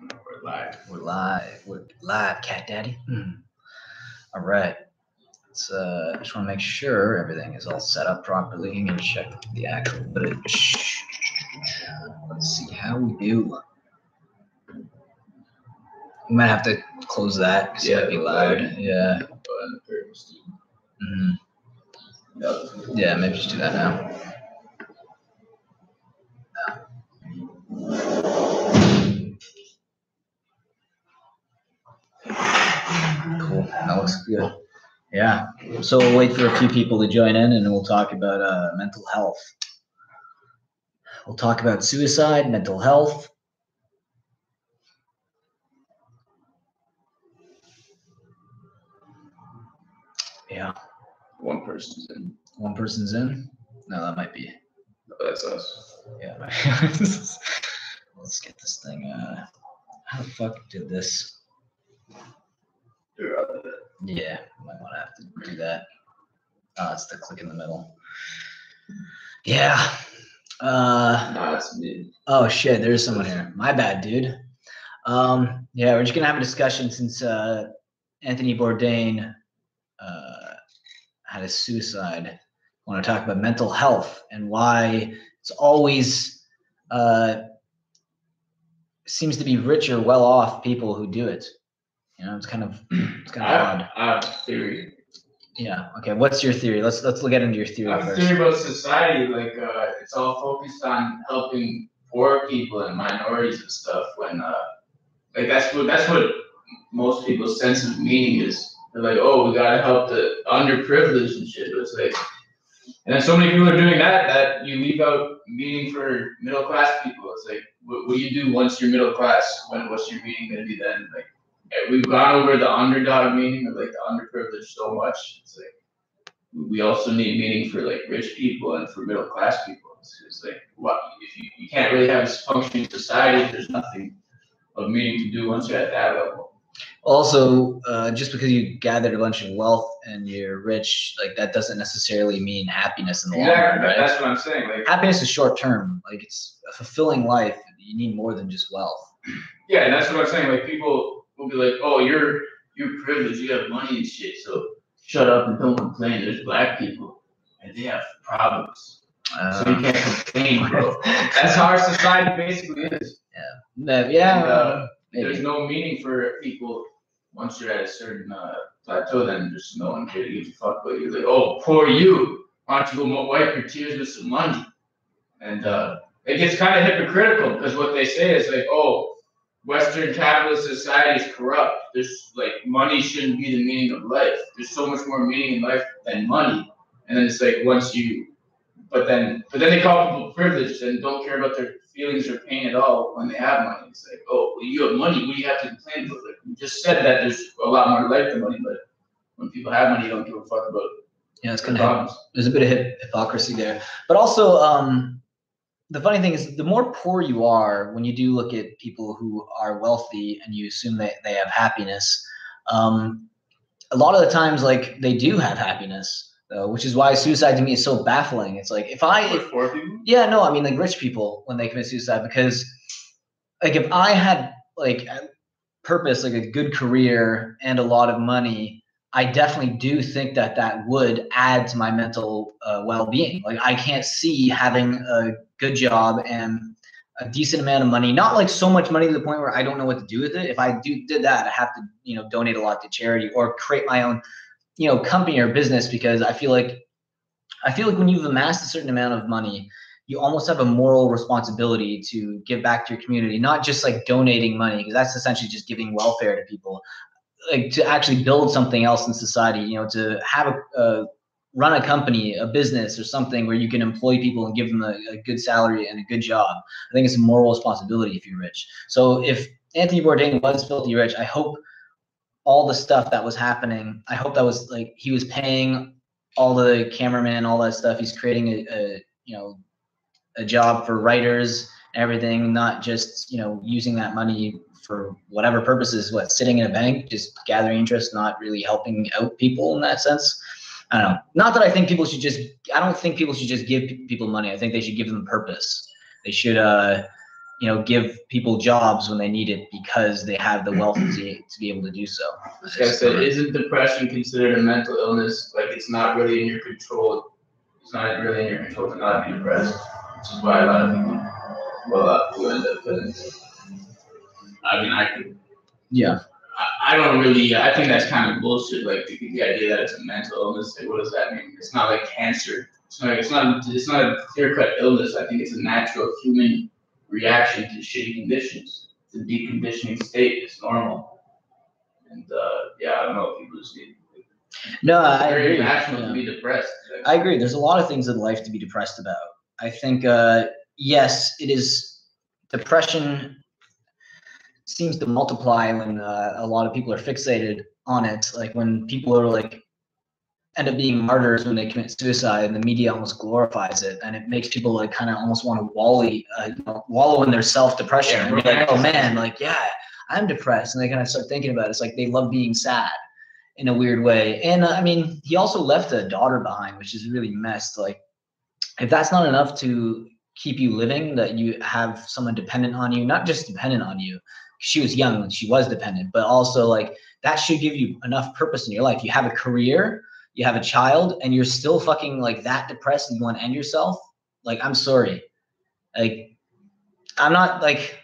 We're live. We're live. We're live, Cat Daddy. All right. Let's just want to make sure everything is all set up properly and check the actual footage. Let's see how we do. We might have to close that because it might be loud. Yeah. Yeah, maybe just do that now. Cool. That looks good. Yeah. So we'll wait for a few people to join in and then we'll talk about mental health. We'll talk about suicide, mental health. Yeah. One person's in. One person's in? No, that might be. Oh, that's us. Yeah. Let's get this thing. How the fuck did this? Yeah, might want to have to do that. It's the click in the middle. Yeah. It's me. Oh shit, there's someone here. My bad, dude. Yeah, we're just gonna have a discussion since Anthony Bourdain had a suicide. I want to talk about mental health and why it's always seems to be rich or well-off people who do it. You know, it's kind of odd. I have a theory. Yeah. Okay. What's your theory? Let's get into your theory I have a first. theory about society. Like, it's all focused on helping poor people and minorities and stuff. When, like, that's what most people's sense of meaning is. They're like, oh, we gotta help the underprivileged and shit. But it's like, and then so many people are doing that you leave out meaning for middle class people. It's like, what do you do once you're middle class? What's your meaning gonna be then? Like, we've gone over the underdog meaning of like the underprivileged so much. It's like we also need meaning for like rich people and for middle class people. It's like, what if you can't really have a functioning society if there's nothing of meaning to do once you're at that level. Also, just because you gathered a bunch of wealth and you're rich, like that doesn't necessarily mean happiness in the long run, right? That's what I'm saying. Like, happiness is short term. Like, it's a fulfilling life. You need more than just wealth. Yeah, and that's what I'm saying. Like, people will be like, "Oh, you're privileged. You have money and shit. So shut up and don't complain." There's black people and they have problems, so you can't complain, bro. That's how our society basically is. Yeah. And, there's no meaning for people once you're at a certain plateau. Then just no one really gives a fuck about you. Like, oh, poor you. Why don't you go wipe your tears with some money? And it gets kind of hypocritical because what they say is like, oh, Western capitalist society is corrupt. There's like money shouldn't be the meaning of life. There's so much more meaning in life than money. And then it's like but then they call people privileged and don't care about their feelings or pain at all when they have money. It's like, oh, well, you have money. What do you have to complain about? Like, we just said that there's a lot more to life than money, but when people have money, you don't give a fuck about. Yeah, it's kind of there's a bit of hypocrisy there, but also the funny thing is, the more poor you are, when you do look at people who are wealthy and you assume that they have happiness, a lot of the times, like, they do have happiness, though, which is why suicide to me is so baffling. It's like, Poor people? Yeah, no, I mean, like, rich people when they commit suicide, because, like, if I had, like, purpose, like a good career and a lot of money, I definitely do think that would add to my mental well-being. Like, I can't see having a good job and a decent amount of money, not like so much money to the point where I don't know what to do with it. If I did that, I have to, donate a lot to charity or create my own, company or business, because I feel like when you've amassed a certain amount of money, you almost have a moral responsibility to give back to your community, not just like donating money, because that's essentially just giving welfare to people. Like, to actually build something else in society, to have run a company, a business or something where you can employ people and give them a good salary and a good job. I think it's a moral responsibility if you're rich. So if Anthony Bourdain was filthy rich, I hope all the stuff that was happening, I hope that was like, he was paying all the cameramen, all that stuff. He's creating a job for writers and everything, not just, using that money for whatever purposes, sitting in a bank, just gathering interest, not really helping out people in that sense. I don't know. Not that I think people should just. I don't think people should just give people money. I think they should give them purpose. They should, give people jobs when they need it because they have the wealth to be able to do so. Like I said, isn't depression considered a mental illness? Like it's not really in your control. It's not really in your control to not be depressed, which is why a lot of people end up feeling. I mean, I could. Yeah. I don't really. I think that's kind of bullshit. Like the idea that it's a mental illness. Like, what does that mean? It's not like cancer. It's not a clear-cut illness. I think it's a natural human reaction to shitty conditions. It's a deconditioning state. It's normal. And I don't know if people just need. No, I very agree. Natural to be depressed. I agree. There's a lot of things in life to be depressed about. I think yes, it is. Depression seems to multiply when a lot of people are fixated on it. Like when people are like end up being martyrs when they commit suicide, and the media almost glorifies it, and it makes people like kind of almost want to wallow in their self-depression and be like, oh man, like I'm depressed, and they kind of start thinking about it. It's like they love being sad in a weird way. And I mean, he also left a daughter behind, which is really messed. Like if that's not enough to keep you living, that you have someone dependent on you, not just dependent on you. She was young and she was dependent, but also like that should give you enough purpose in your life. You have a career, you have a child, and you're still fucking like that depressed and you want to end yourself. Like, I'm sorry. Like, I'm not like,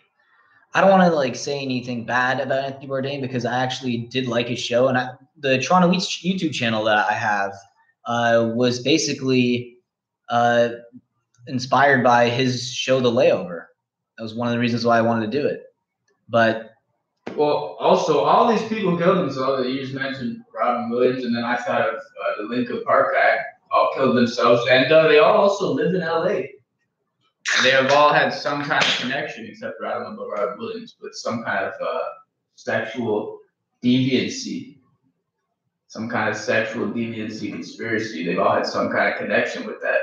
I don't want to like say anything bad about Anthony Bourdain because I actually did like his show, and the Toronto YouTube channel that I have was basically inspired by his show, The Layover. That was one of the reasons why I wanted to do it. But also all these people killed themselves. You just mentioned Robin Williams, and then I thought of the Linkin Park guy. All killed themselves, and they all also live in LA. And they have all had some kind of connection, except I don't know about Robin Williams, but some kind of sexual deviancy, conspiracy. They've all had some kind of connection with that.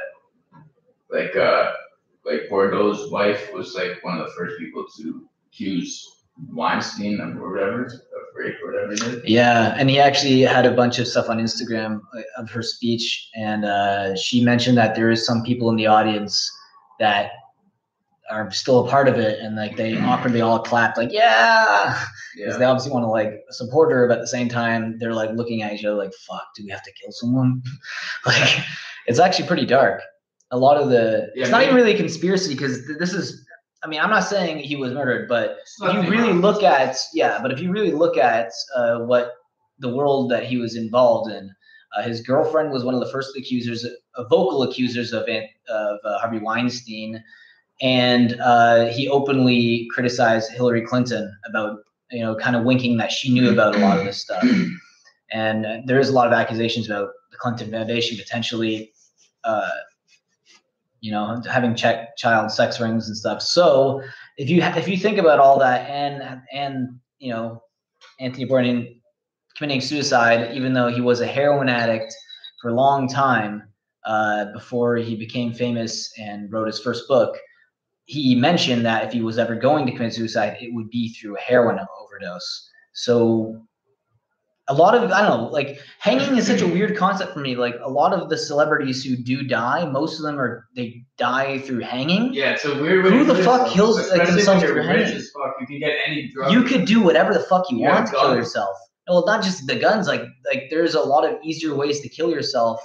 Like Bordeaux's wife was like one of the first people to accuse Weinstein or whatever of rape or whatever it is. Yeah, and he actually had a bunch of stuff on Instagram of her speech, and she mentioned that there is some people in the audience that are still a part of it, and like they awkwardly all clapped, like because they obviously want to like support her, but at the same time they're like looking at each other like, "Fuck, do we have to kill someone?" Like, it's actually pretty dark. A lot of it's not even really a conspiracy because this is. I mean, I'm not saying he was murdered, but if you really look at what the world that he was involved in, his girlfriend was one of the first vocal accusers of Harvey Weinstein, and he openly criticized Hillary Clinton about kind of winking that she knew about a lot of this stuff, and there is a lot of accusations about the Clinton Foundation potentially. Having child sex rings and stuff. So if you think about all that and Anthony Bourdain committing suicide, even though he was a heroin addict for a long time before he became famous and wrote his first book, he mentioned that if he was ever going to commit suicide, it would be through a heroin overdose. So a lot of, I don't know, like hanging is such a weird concept for me. Like a lot of the celebrities who do die, most of them they die through hanging. Yeah, it's a weird way. Who the fuck kills themselves through hanging? You can get any drug. You could do whatever the fuck you want to kill yourself. Well, not just the guns. Like there's a lot of easier ways to kill yourself.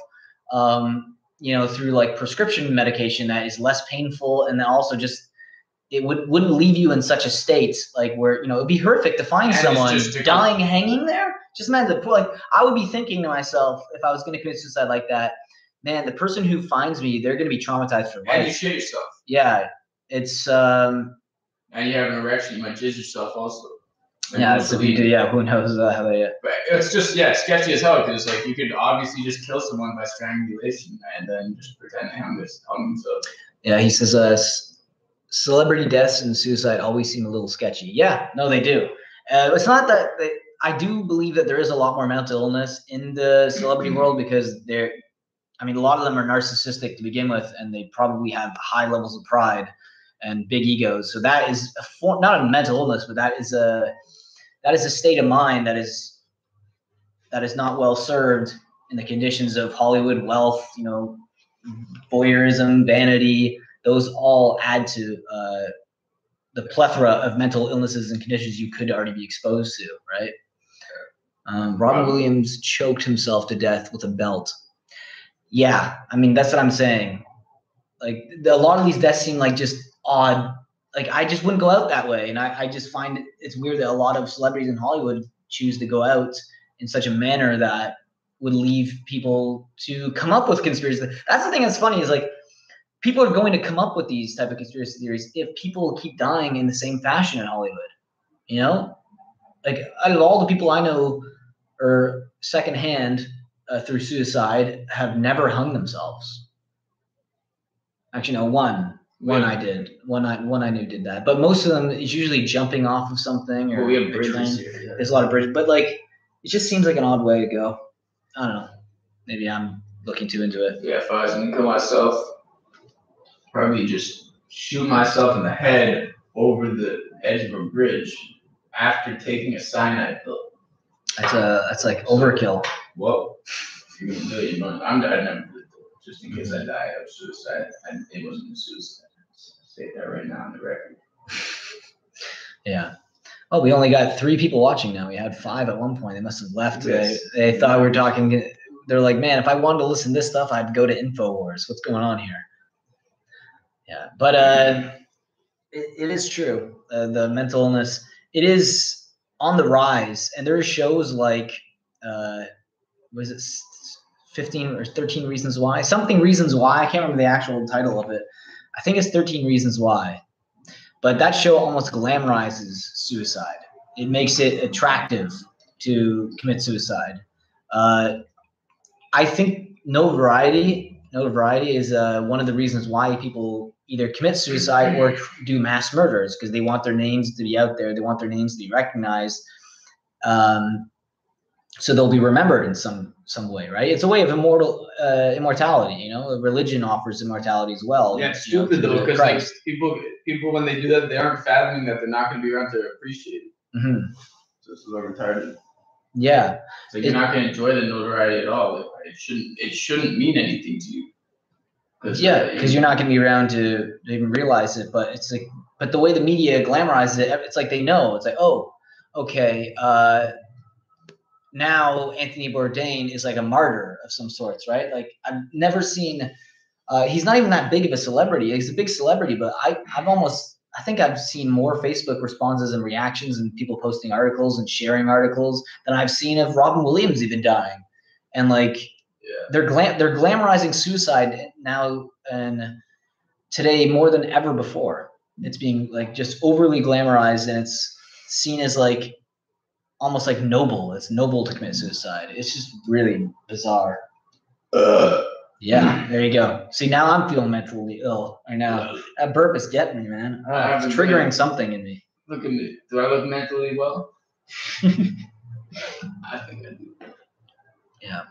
Through like prescription medication that is less painful, and then also just it wouldn't leave you in such a state like where it'd be horrific to find someone dying hanging there. Just imagine I would be thinking to myself if I was going to commit suicide like that, man, the person who finds me, they're going to be traumatized for life. And you shit yourself. Yeah, it's. And you have an erection, you might jizz yourself also. So if you do, who knows how they. But it's just sketchy as hell because like you could obviously just kill someone by strangulation and then just pretend they hung themselves. Yeah, he says celebrity deaths and suicide always seem a little sketchy. Yeah, no, they do. It's not that I do believe that there is a lot more mental illness in the celebrity world because a lot of them are narcissistic to begin with, and they probably have high levels of pride and big egos. So that is not a mental illness, but that is a state of mind that is not well served in the conditions of Hollywood, wealth, voyeurism, vanity, those all add to the plethora of mental illnesses and conditions you could already be exposed to, right? Robin Williams choked himself to death with a belt. Yeah, I mean, that's what I'm saying. Like, a lot of these deaths seem like just odd. Like, I just wouldn't go out that way. And I just find it's weird that a lot of celebrities in Hollywood choose to go out in such a manner that would leave people to come up with conspiracies. That's the thing that's funny is, like, people are going to come up with these type of conspiracy theories if people keep dying in the same fashion in Hollywood. Like, out of all the people I know or secondhand through suicide have never hung themselves. Actually, no, one I did. One I knew did that. But most of them is usually jumping off of something or we have bridges here. Yeah. There's a lot of bridges. But, like, it just seems like an odd way to go. I don't know. Maybe I'm looking too into it. Yeah, if I was going to kill myself, probably just shoot myself in the head over the edge of a bridge after taking a cyanide pill. That's like overkill. Whoa. If you're going to do it, I'm never do it. Just in case I die of suicide. It wasn't a suicide. Say that right now on the record. Yeah. Oh, we only got 3 people watching now. We had 5 at one point. They must have left. Yes. They thought we were talking. They're like, man, if I wanted to listen to this stuff, I'd go to InfoWars. What's going on here? Yeah. But it is true. The mental illness, it is on the rise. And there are shows like, was it 15 or 13 Reasons Why? Something Reasons Why. I can't remember the actual title of it. I think it's 13 Reasons Why. But that show almost glamorizes suicide. It makes it attractive to commit suicide. I think notoriety is one of the reasons why people either commit suicide or do mass murders, because they want their names to be out there. They want their names to be recognized. So they'll be remembered in some way, right? It's a way of immortality. Religion offers immortality as well. Yeah, it's stupid though, because like people when they do that, they aren't fathoming that they're not going to be around to appreciate it. Mm-hmm. So it's a little retarded. Yeah, so you're not going to enjoy the notoriety at all. It shouldn't mean anything to you. Because you're not going to be around to even realize it. But it's like, but the way the media glamorizes it, it's like they know. It's like, oh, okay. Now Anthony Bourdain is like a martyr of some sorts, right? Like, I've never seen. He's not even that big of a celebrity. He's a big celebrity, but I think I've seen more Facebook responses and reactions and people posting articles and sharing articles than I've seen of Robin Williams even dying. And like, they're glamorizing suicide now and today more than ever before. It's being like just overly glamorized, and it's seen as like almost like noble. It's noble to commit suicide. It's just really bizarre. Yeah, there you go. See, now I'm feeling mentally ill right now. That burp is getting me, man. It's triggering something in me. Look at me. Do I look mentally well? I think I do. Yeah.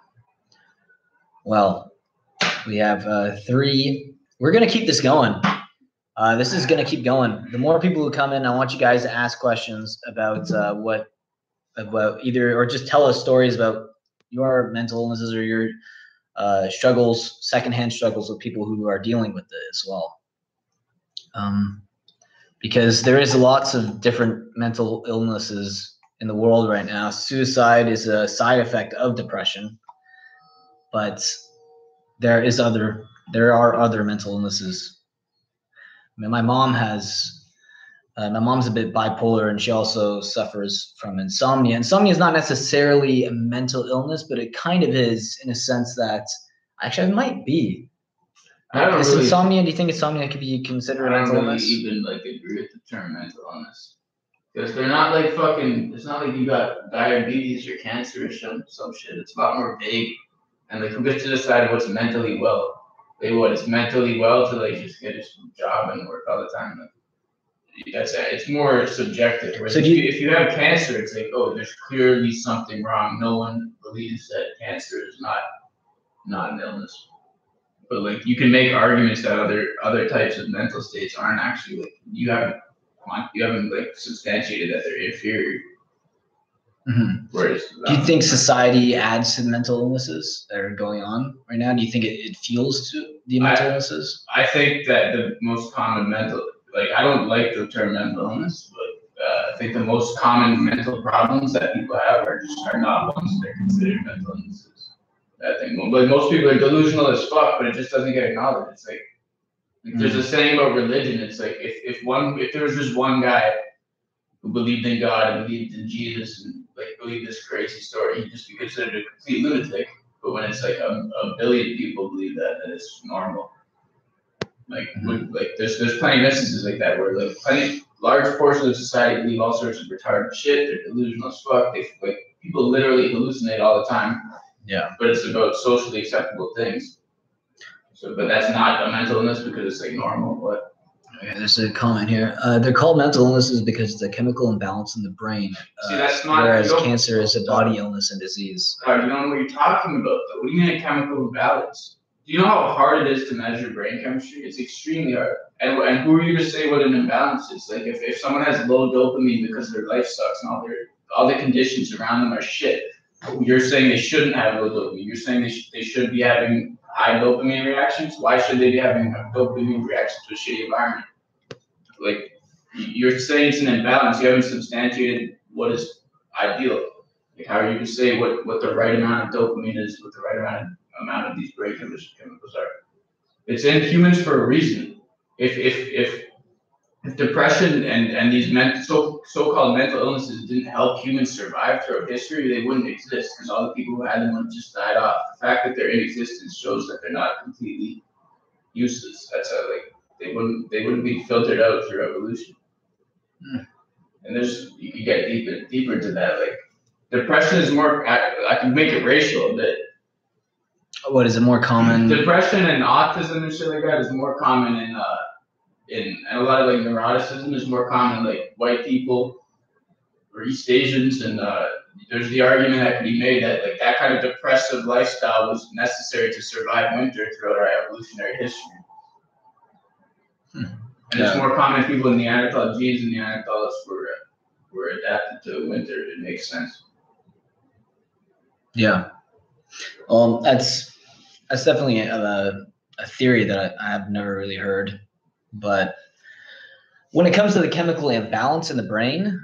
Well, we have 3. We're going to keep this going. This is going to keep going. The more people who come in, I want you guys to ask questions about either, or just tell us stories about your mental illnesses or your struggles, secondhand struggles with people who are dealing with it as well. Because there is lots of different mental illnesses in the world right now. Suicide is a side effect of depression, but there are other mental illnesses. I mean, my mom's a bit bipolar, and she also suffers from insomnia. Insomnia is not necessarily a mental illness, but it kind of is, in a sense that actually it might be. Insomnia? Do you think insomnia could be considered a mental illness? I don't really even agree with the term mental illness, because they're not like fucking. It's not like you got diabetes or cancer or some shit. It's a lot more vague, and who gets to decide what's mentally well? It's mentally well to just get a job and work all the time. It's more subjective. So if you have cancer, it's like, oh, there's clearly something wrong. No one believes that cancer is not an illness. But you can make arguments that other types of mental states aren't actually you haven't substantiated that they're inferior. Mhm. Whereas, Do you think society adds to the mental illnesses that are going on right now? Do you think it fuels to the mental illnesses? I think that the most common mental, like, I don't like the term mental illness, but I think the most common mental problems that people have are not ones that are considered mental illnesses. I think like most people are delusional as fuck, but it just doesn't get acknowledged. It's like there's a saying about religion. It's like if there was just one guy who believed in God and believed in Jesus and like believed this crazy story, he'd just be considered a complete lunatic. But when it's like a billion people believe that, then it's normal. Like there's plenty of instances like that where like large portions of society believe all sorts of retarded shit. They're delusional as fuck. They like people literally hallucinate all the time. Yeah. But it's about socially acceptable things. So, but that's not a mental illness because it's like normal. But okay, there's a comment here. They're called mental illnesses because it's a chemical imbalance in the brain. See, that's not. Whereas cancer is a body illness and disease. You don't know what you're talking about, though. What do you mean a chemical imbalance? Do you know how hard it is to measure brain chemistry? It's extremely hard. And who are you to say what an imbalance is? Like if someone has low dopamine because their life sucks and all the conditions around them are shit, you're saying they shouldn't have low dopamine. You're saying they should be having high dopamine reactions. Why should they be having a dopamine reaction to a shitty environment? Like you're saying it's an imbalance. You haven't substantiated what is ideal. Like how are you to say what the right amount of dopamine is, what the right amount of these brain chemicals are? It's in humans for a reason. If depression and these so-called mental illnesses didn't help humans survive throughout history, they wouldn't exist because all the people who had them would just died off. The fact that they're in existence shows that they're not completely useless. That's how they wouldn't be filtered out through evolution. And you can get deeper into that. Like depression is more. I can make it racial a bit. What is it more common? Depression and autism and shit like that is more common and a lot of like neuroticism is more common in like white people or East Asians, and there's the argument that can be made that like that kind of depressive lifestyle was necessary to survive winter throughout our evolutionary history. And it's more common people in Neanderthal genes and Neanderthals were adapted to winter. It makes sense. Yeah. That's definitely a theory that I have never really heard. But when it comes to the chemical imbalance in the brain,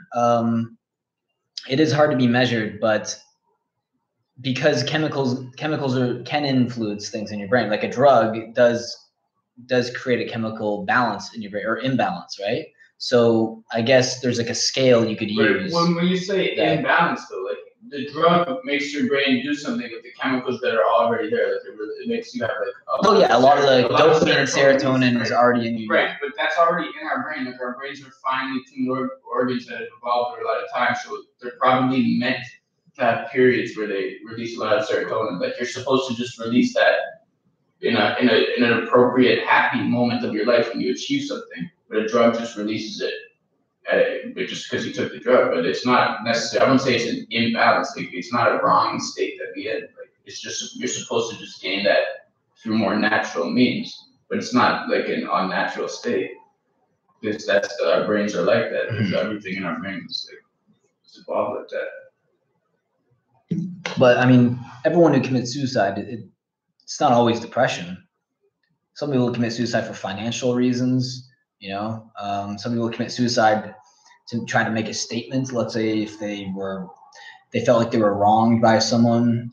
it is hard to be measured, but because chemicals can influence things in your brain, like a drug does create a chemical balance in your brain or imbalance, right? So I guess there's like a scale you could use. When you say imbalance, though, like the drug makes your brain do something with the chemicals that are already there. Like it makes you have like a lot of the dopamine and serotonin is already in you. Right, but that's already in our brain. Like our brains are finely tuned organs that have evolved over a lot of time, so they're probably meant to have periods where they release a lot of serotonin. Like you're supposed to just release that in an appropriate happy moment of your life when you achieve something, but a drug just releases it. Just because you took the drug, but it's not necessary. I wouldn't say it's an imbalance. Like, it's not a wrong state that we had. Like, it's just you're supposed to just gain that through more natural means, but it's not like an unnatural state. Because our brains are like that. There's everything in our brains it's evolved like that. But I mean, everyone who commits suicide, it's not always depression. Some people commit suicide for financial reasons. You know, some people commit suicide to try to make a statement. Let's say if they felt like they were wronged by someone,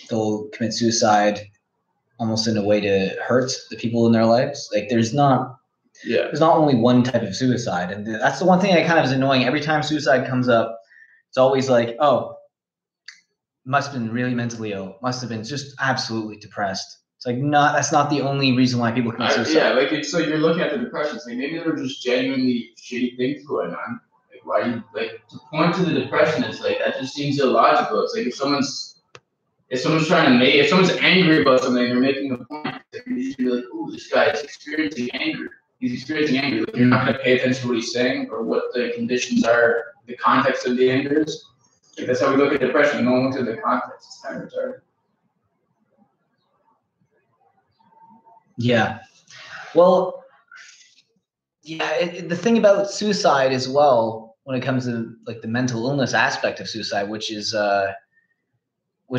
they'll commit suicide almost in a way to hurt the people in their lives. Like there's not only one type of suicide, and that's the one thing that kind of is annoying. Every time suicide comes up, it's always like, oh, must have been really mentally ill, must have been just absolutely depressed. It's like that's not the only reason why people commit suicide. So you're looking at the depression, it's like maybe there were just genuinely shitty things going on. Like why you to point to the depression, it's like that just seems illogical. It's like if someone's angry about something, they're making a point. You should be like, "Ooh, this guy is experiencing anger. He's experiencing anger." Like, you're not going to pay attention to what he's saying or what the conditions are, the context of the anger is. Like, that's how we look at depression. No one looks at the context. It's kind of retarded. Yeah. Well, yeah, the thing about suicide as well, when it comes to like the mental illness aspect of suicide, which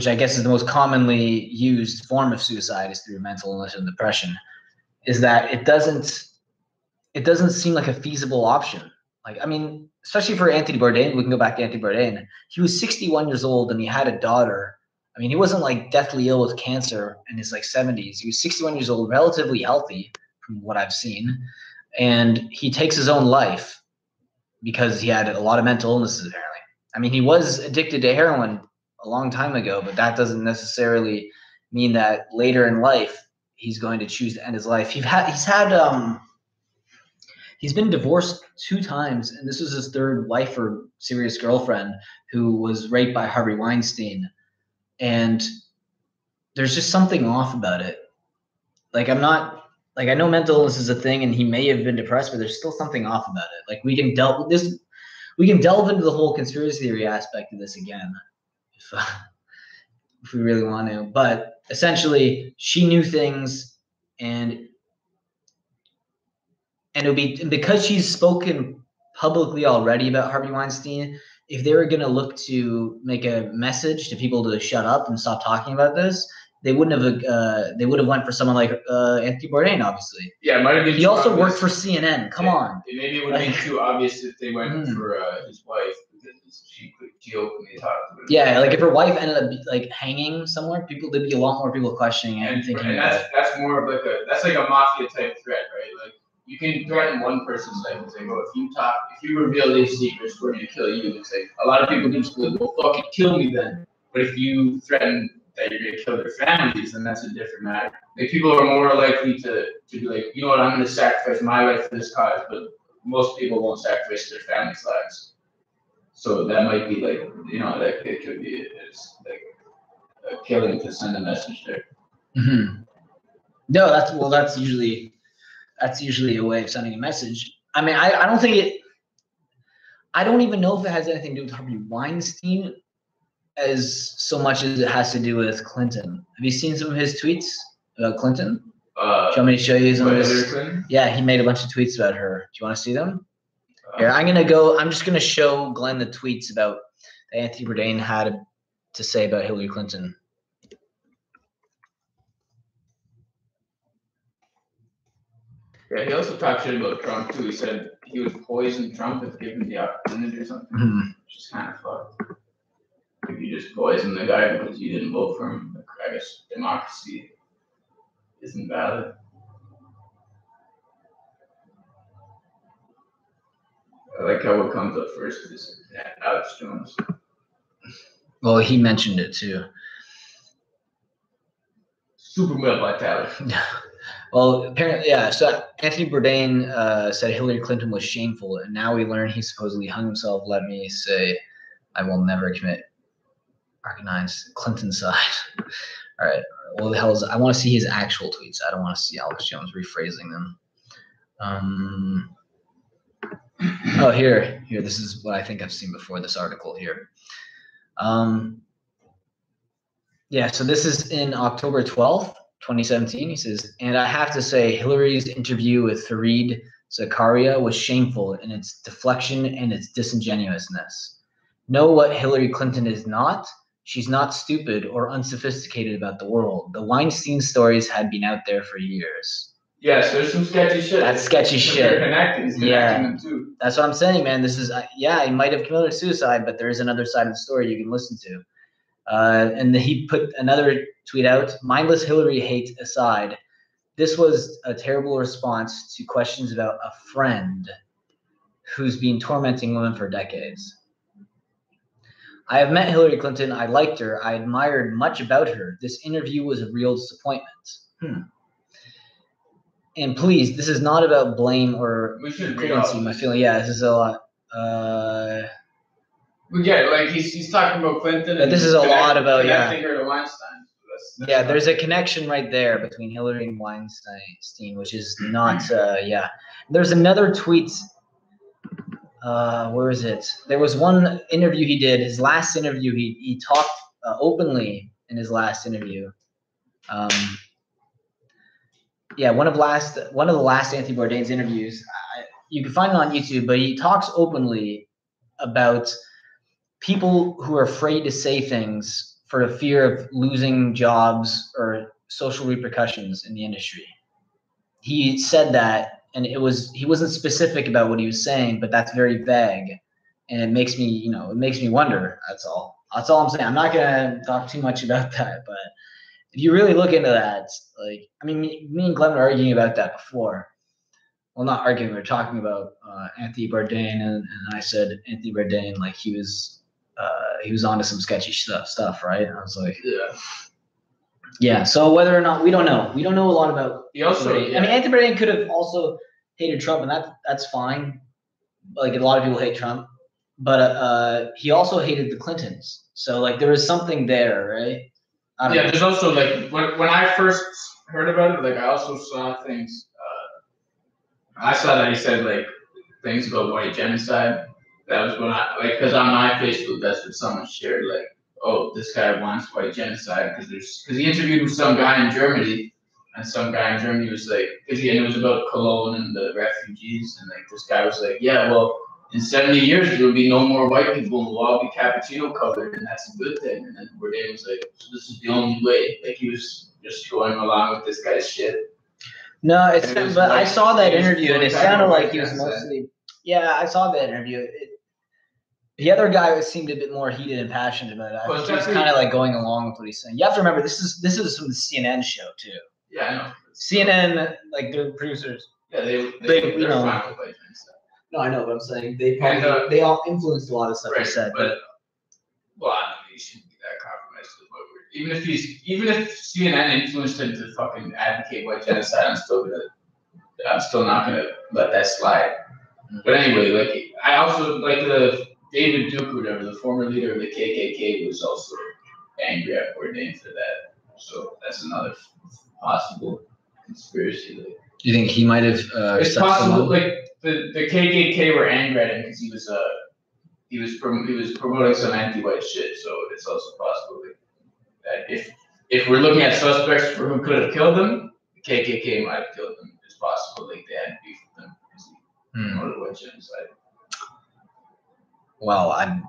I guess is the most commonly used form of suicide is through mental illness and depression, is that it doesn't seem like a feasible option. Like, I mean, especially for Anthony Bourdain, we can go back to Anthony Bourdain. He was 61 years old and he had a daughter. I mean, he wasn't like deathly ill with cancer in his like 70s. He was 61 years old, relatively healthy from what I've seen. And he takes his own life because he had a lot of mental illnesses, apparently. I mean, he was addicted to heroin a long time ago, but that doesn't necessarily mean that later in life he's going to choose to end his life. He's been divorced 2 times, and this was his 3rd wife or serious girlfriend who was raped by Harvey Weinstein. And there's just something off about it. Like, I know mental illness is a thing and he may have been depressed, but there's still something off about it. Like, we can delve into the whole conspiracy theory aspect of this again if we really want to. But essentially, she knew things, and it would be because she's spoken publicly already about Harvey Weinstein. If they were going to look to make a message to people to shut up and stop talking about this, they wouldn't have. They would have went for someone like Anthony Bourdain, obviously. Yeah, it might have been. He also worked for CNN. Come on. Maybe it would have been too obvious if they went for his wife, because she openly talked about it. Yeah, like if her wife ended up like hanging somewhere, there'd be a lot more people questioning it and thinking. And that's more of like a mafia type threat, right? Like, you can threaten one person's life and say, "Oh, if you reveal these secrets, we're going to kill you." It's like a lot of people can just go, "Well, fucking kill me then." But if you threaten that you're going to kill their families, then that's a different matter. Like, people are more likely to be like, you know what, I'm going to sacrifice my life for this cause, but most people won't sacrifice their family's lives. So that might be like, that it could be it's like a killing to send a message there. Mm-hmm. No, that's usually a way of sending a message. I mean, I don't think it. I don't even know if it has anything to do with Harvey Weinstein as so much as it has to do with Clinton. Have you seen some of his tweets about Clinton? Do you want me to show you some of his? Yeah, he made a bunch of tweets about her. Do you want to see them? Here, I'm just gonna show Glenn the tweets about that Anthony Bourdain had to say about Hillary Clinton. Yeah, he also talked shit about Trump too. He said he would poison Trump if given the opportunity or something, which is kind of fucked. If you just poison the guy because you didn't vote for him, I guess democracy isn't valid. I like how what comes up first is Alex Jones. Well, he mentioned it too. Super male vitality. Well, apparently, yeah. So Anthony Bourdain said Hillary Clinton was shameful, and now we learn he supposedly hung himself. Let me say, I will never commit organized Clinton side. All right. Well, the hell is? I want to see his actual tweets. I don't want to see Alex Jones rephrasing them. Oh, here. This is what I think I've seen before. This article here. Yeah. So this is in October 12th. 2017, he says, and I have to say, Hillary's interview with Fareed Zakaria was shameful in its deflection and its disingenuousness. Know what Hillary Clinton is not? She's not stupid or unsophisticated about the world. The Weinstein stories had been out there for years. Yes, there's some sketchy shit. That's sketchy shit. He's connecting them too. That's what I'm saying, man. This is, he might have committed suicide, but there is another side of the story you can listen to. And he put another tweet out, mindless Hillary hate aside, this was a terrible response to questions about a friend who's been tormenting women for decades. I have met Hillary Clinton. I liked her. I admired much about her. This interview was a real disappointment. And please, this is not about blame or equivalency. My feeling, this is a lot. Like he's talking about Clinton. But this is a lot about connecting her to Weinstein. That's there's a connection right there between Hillary and Weinstein, which is not. There's another tweet. Where is it? There was one interview he did. His last interview, he talked openly in his last interview. One of the last Anthony Bourdain's interviews. You can find it on YouTube, but he talks openly about people who are afraid to say things for the fear of losing jobs or social repercussions in the industry. He said that, and he wasn't specific about what he was saying, but that's very vague, and it makes me, it makes me wonder. That's all I'm saying. I'm not gonna talk too much about that, but if you really look into that, like, I mean, me and Glenn were arguing about that before. Well, not arguing. We were talking about Anthony Bourdain, and I said Anthony Bourdain, like he was onto some sketchy stuff, right? And I was like, yeah. So whether or not, we don't know. We don't know a lot about. He also, I mean, Anthony Bourdain could have also hated Trump, and that's fine. Like a lot of people hate Trump, but he also hated the Clintons. So like there was something there, right? Yeah, there's also like when I first heard about it, like I also saw things. I saw that he said like things about white genocide. That was when because on my Facebook, that's what someone shared, like, oh, this guy wants white genocide because he interviewed with some guy in Germany, and some guy in Germany was like, and it was about Cologne and the refugees, and like this guy was like, yeah, well, in 70 years there will be no more white people, and we'll all be cappuccino colored, and that's a good thing. And then Bourdain was like, so this is the only way. Like he was just going along with this guy's shit. No, but I saw that interview, and it sounded like he was mostly. Yeah, I saw that interview. The other guy seemed a bit more heated and passionate about it. I think he was kind of like going along with what he's saying. You have to remember, this is from the CNN show too. Yeah, I know. CNN, like their producers. Yeah, they're fine with white genocide. No, I know, but I'm saying they all influenced a lot of stuff he said. But well, I don't think he shouldn't be that compromised with what we're. Even if CNN influenced him to fucking advocate white genocide, I'm still not gonna let that slide. But anyway, like I also like the David Duke, whatever, the former leader of the KKK, was also angry at Bourdain for that. So that's another possible conspiracy. Like, do you think he might have? It's possible. Like the KKK were angry at him because he was promoting some anti-white shit. So it's also possible that if we're looking at suspects for who could have killed him, the KKK might have killed him. It's possible like they had beef with him because he promoted white genocide. Well, I don't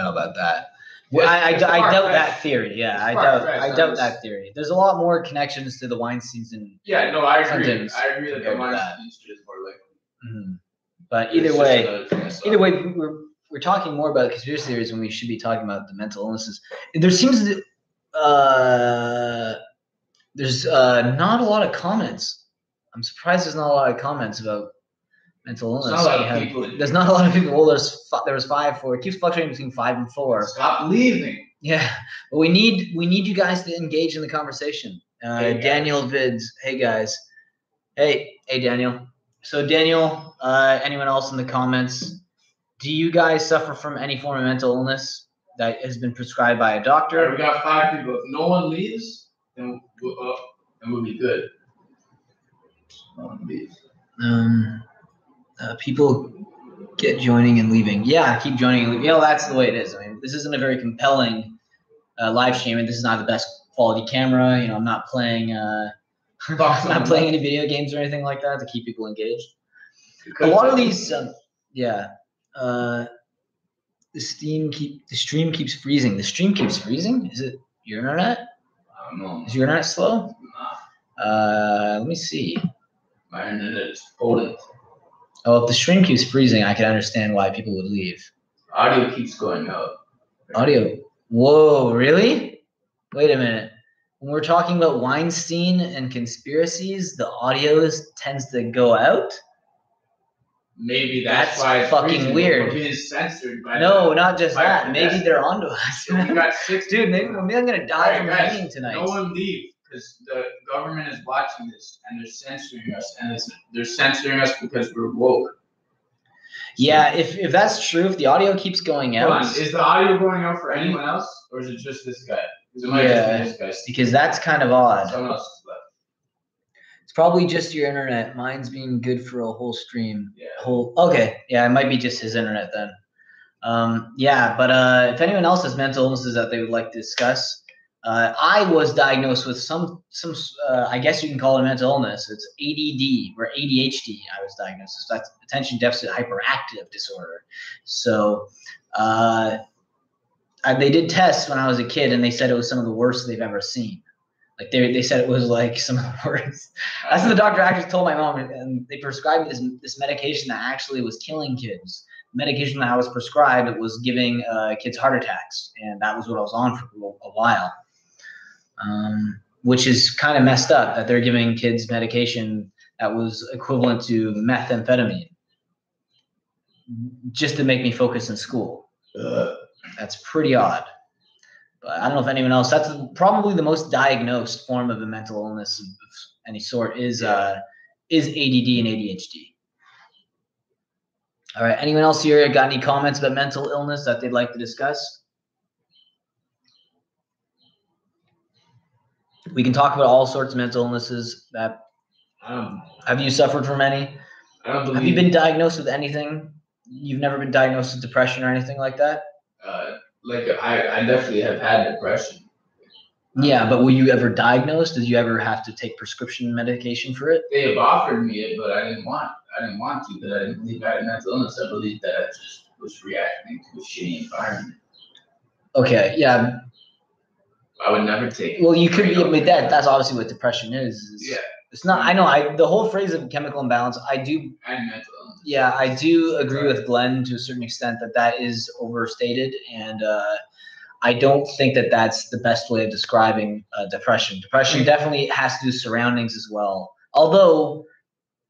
know about that. Well, I doubt that theory. Yeah, I doubt that theory. There's a lot more connections to the Weinsteins and yeah, no, I agree. Clintons I agree that the Weinsteins is more likely. But either way, we're talking more about conspiracy theories when we should be talking about the mental illnesses. There seems to there's not a lot of comments. I'm surprised there's not a lot of comments about mental illness. There's not a lot of people. Well, there was 5, 4. It keeps fluctuating between 5 and 4. Stop leaving. Yeah, but we need you guys to engage in the conversation. Daniel Vids, hey guys, hey Daniel. So Daniel, anyone else in the comments? Do you guys suffer from any form of mental illness that has been prescribed by a doctor? Right, we got 5 people. If no one leaves, then we'll be good. No one leaves. People get joining and leaving. Yeah, keep joining and leaving. That's the way it is. I mean, this isn't a very compelling live stream, and this is not the best quality camera. I'm not playing. I'm not playing any video games or anything like that to keep people engaged. A lot of these, the stream keeps freezing. The stream keeps freezing. Is it your internet? I don't know. Is your internet slow? Let me see. My internet is Poland. Oh, if the stream keeps freezing, I can understand why people would leave. Audio keeps going out. Audio. Whoa, really? Wait a minute. When we're talking about Weinstein and conspiracies, the audio tends to go out? Maybe that's why it's fucking weird. It is censored by not just that. Maybe they're onto us. So we got 6 Dude, maybe I'm going to die from hanging tonight. No one leave, because the government is watching this, and they're censoring us, and they're censoring us because we're woke. Yeah, if that's true, if the audio keeps going out. Hold on, is the audio going out for anyone else, or is it just this guy? Because it might just be this guy. Because that's kind of odd. Someone else is left. It's probably just your internet. Mine's being good for a whole stream. Yeah. Okay. Yeah, it might be just his internet then. But if anyone else has mental illnesses that they would like to discuss, I was diagnosed with some I guess you can call it a mental illness. It's ADD or ADHD. I was diagnosed with. That's attention deficit hyperactive disorder. So they did tests when I was a kid, and they said it was some of the worst they've ever seen. Like they said it was like some of the worst. That's what the doctor actually told my mom, and they prescribed me this medication that actually was killing kids. The medication that I was prescribed, it was giving kids heart attacks, and that was what I was on for a while. Which is kind of messed up that they're giving kids medication that was equivalent to methamphetamine just to make me focus in school. That's pretty odd. But I don't know if anyone else. That's probably the most diagnosed form of a mental illness of any sort is ADD and ADHD. All right. Anyone else here got any comments about mental illness that they'd like to discuss? We can talk about all sorts of mental illnesses. That have you suffered from any? Have you been diagnosed with anything? You've never been diagnosed with depression or anything like that? I definitely have had depression. Yeah, but were you ever diagnosed? Did you ever have to take prescription medication for it? They have offered me it, but I didn't want to because I didn't believe I had mental illness. I believed that I just was reacting to a shitty environment. Okay, yeah. I would never take it. Well, you could be with that. That's obviously what depression is. Yeah. It's not. I know. The whole phrase of chemical imbalance. I do. And mental illness. Yeah, I do agree with Glenn to a certain extent that is overstated, and I don't think that that's the best way of describing depression. Depression definitely has to do with surroundings as well. Although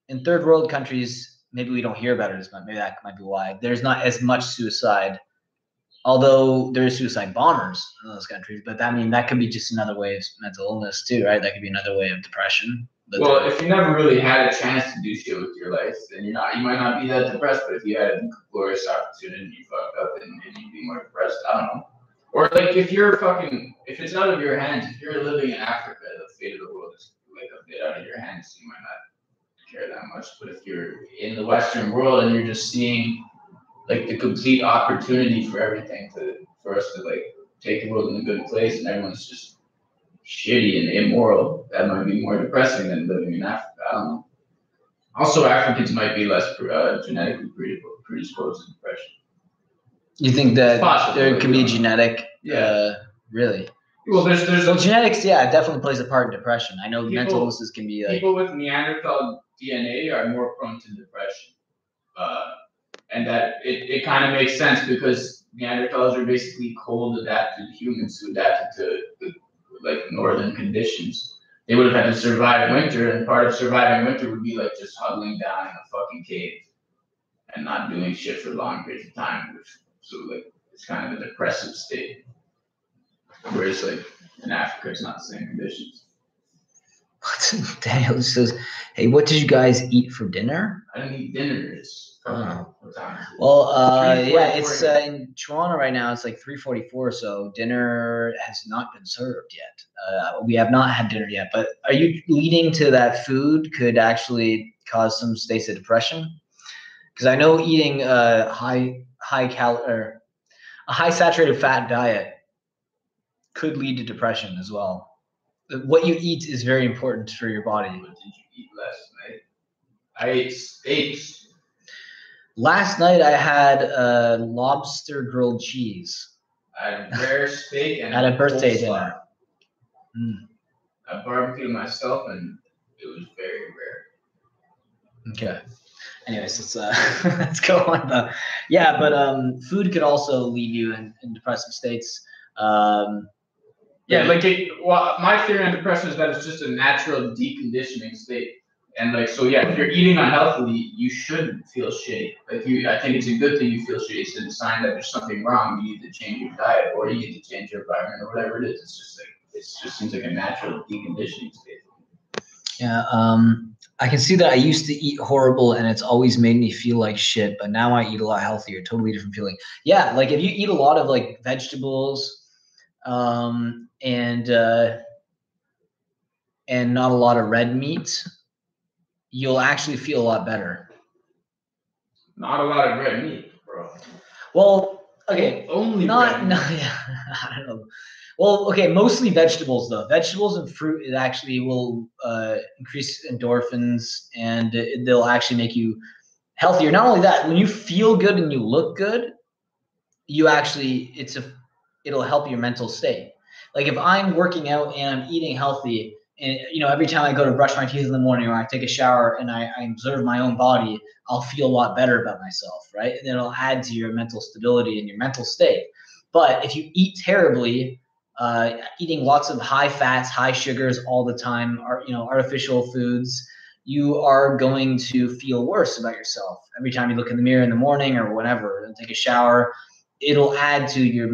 in third world countries, maybe we don't hear about it as much. Maybe that might be why there's not as much suicide. Although there is suicide bombers in those countries, but that could be just another way of mental illness too, right? That could be another way of depression. Well, if you never really had a chance to do shit with your life, then you might not be that depressed. But if you had a glorious opportunity and you fucked up, then you'd be more depressed. I don't know. Or like if it's out of your hands, if you're living in Africa, the fate of the world is like a bit out of your hands. You might not care that much. But if you're in the Western world and you're just seeing like the complete opportunity for everything for us to like take the world in a good place, and everyone's just shitty and immoral, that might be more depressing than living in Africa. I don't know. Also, Africans might be less genetically predisposed to depression. You think that there could be genetic? Yeah. Really? Well, there's genetics. Yeah, it definitely plays a part in depression. I know mental illnesses can be like people with Neanderthal DNA are more prone to depression. And that it kind of makes sense because Neanderthals are basically cold adapted humans who adapted to like northern conditions. They would have had to survive winter, and part of surviving winter would be like just huddling down in a fucking cave and not doing shit for long periods of time. So like it's kind of a depressive state. Whereas like in Africa, it's not the same conditions. Daniel says, "Hey, what did you guys eat for dinner?" I didn't eat dinner. Yeah, it's in Toronto right now. It's like 3:44, so dinner has not been served yet. We have not had dinner yet. But are you leading to that food could actually cause some states of depression? Because I know eating a high saturated fat diet could lead to depression as well. What you eat is very important for your body. What did you eat last night? I ate steaks. Last night I had lobster grilled cheese. I had a rare steak and at a birthday dinner. I barbecued myself and it was very rare. Okay. Anyways, let's go on. Yeah, but food could also leave you in depressive states. Yeah, my theory on depression is that it's just a natural deconditioning state. And if you're eating unhealthily, you shouldn't feel shitty. I think it's a good thing you feel shitty. It's a sign that there's something wrong. You need to change your diet, or you need to change your environment, or whatever it is. It just seems like a natural deconditioning state. Yeah, I can see that I used to eat horrible, and it's always made me feel like shit. But now I eat a lot healthier. Totally different feeling. Yeah, like if you eat a lot of like vegetables, and not a lot of red meat, you'll actually feel a lot better. Not a lot of red meat, bro. Well, okay. Only not, red meat. No, yeah, I don't know. Well, okay, mostly vegetables though. Vegetables and fruit, it actually will increase endorphins, and they'll actually make you healthier. Not only that, when you feel good and you look good, you actually it'll help your mental state. Like if I'm working out and I'm eating healthy, and every time I go to brush my teeth in the morning or I take a shower and I observe my own body, I'll feel a lot better about myself, right? And it'll add to your mental stability and your mental state. But if you eat terribly, eating lots of high fats, high sugars all the time, or artificial foods, you are going to feel worse about yourself every time you look in the mirror in the morning or whatever, and take a shower. It'll add to your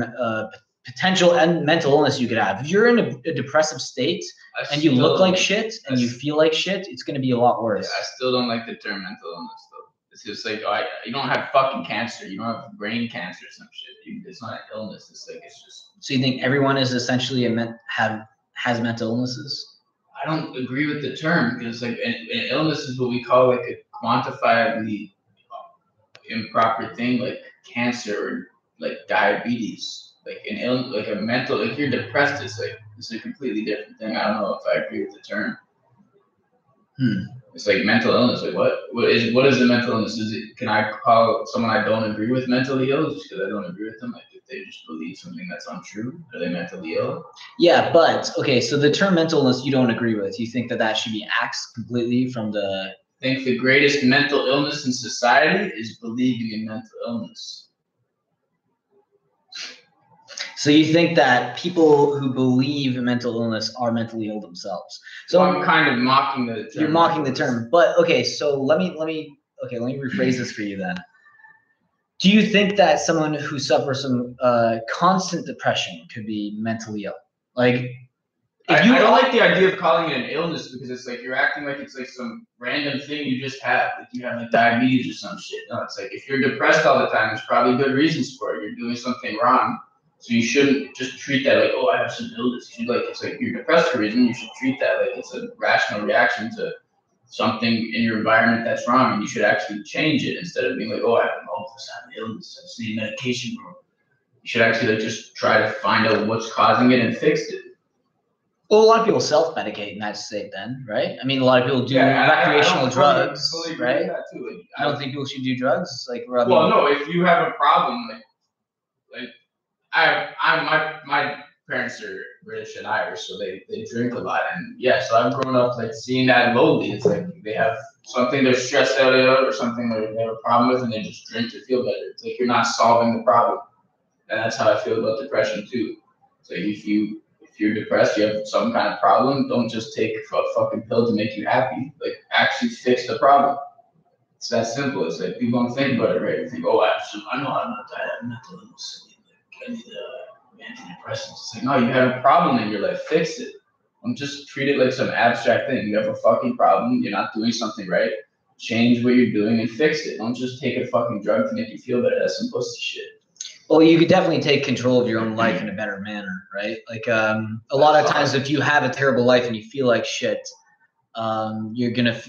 potential and mental illness you could have. If you're in a depressive state and you look like shit and you feel like shit, it's going to be a lot worse. Yeah, I still don't like the term mental illness though. It's just like you don't have fucking cancer. You don't have brain cancer or some shit. It's not an illness. It's like it's just. So you think everyone is essentially has mental illnesses? I don't agree with the term because like an illness is what we call like a quantifiably improper thing like cancer or like diabetes. Like like a mental, like you're depressed, it's a completely different thing. I don't know if I agree with the term. It's like mental illness. Like what is the mental illness? Can I call someone I don't agree with mentally ill just because I don't agree with them? Like if they just believe something that's untrue, are they mentally ill? Yeah, but okay, so the term mental illness you don't agree with. You think that should be axed completely from the. I think the greatest mental illness in society is believing in mental illness. So you think that people who believe in mental illness are mentally ill themselves? So I'm kind of mocking the term. You're mocking the term, but okay. So let me rephrase this for you then. Do you think that someone who suffers from constant depression could be mentally ill? Like, I don't like the idea of calling it an illness because it's like you're acting like it's like some random thing you just have. Like you have like diabetes or some shit. No, it's like if you're depressed all the time, there's probably good reasons for it. You're doing something wrong. So you shouldn't just treat that like, oh, I have some illness. It's like you're depressed for a reason. You should treat that like it's a rational reaction to something in your environment that's wrong, and you should actually change it instead of being like, oh, I have an illness. I just need medication, bro. You should actually like just try to find out what's causing it and fix it. Well, a lot of people self-medicate in that state then, right? I mean, a lot of people do recreational drugs, right? I don't think people should do drugs. Like, well, no, if you have a problem, like my parents are British and Irish, so they drink a lot, and yeah, so I've grown up like seeing that lowly. It's like they have something they're stressed out about or something they have a problem with, and they just drink to feel better. It's like you're not solving the problem, and that's how I feel about depression too. So if you're depressed, you have some kind of problem, don't just take a fucking pill to make you happy. Like actually fix the problem. It's that simple. It's like people don't think about it, right? They think, oh, I know I'm not that mental illness. I need antidepressants. It's like, no, you have a problem in your life. Fix it. Don't just treat it like some abstract thing. You have a fucking problem. You're not doing something right. Change what you're doing and fix it. Don't just take a fucking drug to make you feel better. That's some pussy shit. Well, you could definitely take control of your own life in a better manner, right? Like a lot of times, if you have a terrible life and you feel like shit, you're gonna